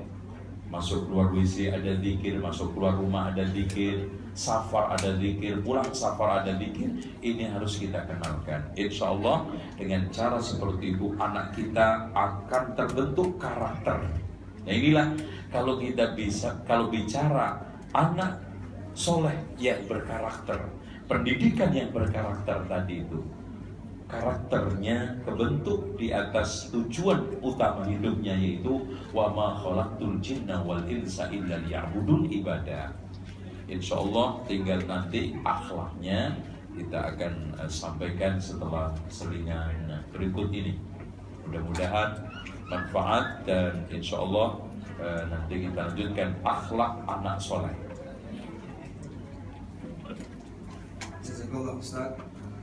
Masuk keluar WC ada dzikir, masuk keluar rumah ada dzikir, safar ada dzikir, pulang safar ada dzikir. Ini harus kita kenalkan. Insya Allah dengan cara seperti itu anak kita akan terbentuk karakter. Nah inilah kalau kita bisa, kalau bicara anak soleh yang berkarakter. Pendidikan yang berkarakter tadi itu, karakternya kebentuk di atas tujuan utama hidupnya, yaitu wa ma khalaqtul jinna wal insa illa liya'budun, ibadah. Insya Allah tinggal nanti akhlaknya kita akan sampaikan setelah selingan berikut ini. Mudah-mudahan manfaat, dan insya Allah nanti kita lanjutkan akhlak anak soleh. Jazakallah Ustaz.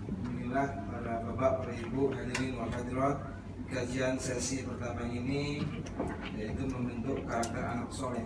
Alhamdulillah para bapak, para ibu, hadirin wal hadirat, kajian sesi pertama ini yaitu membentuk karakter anak soleh.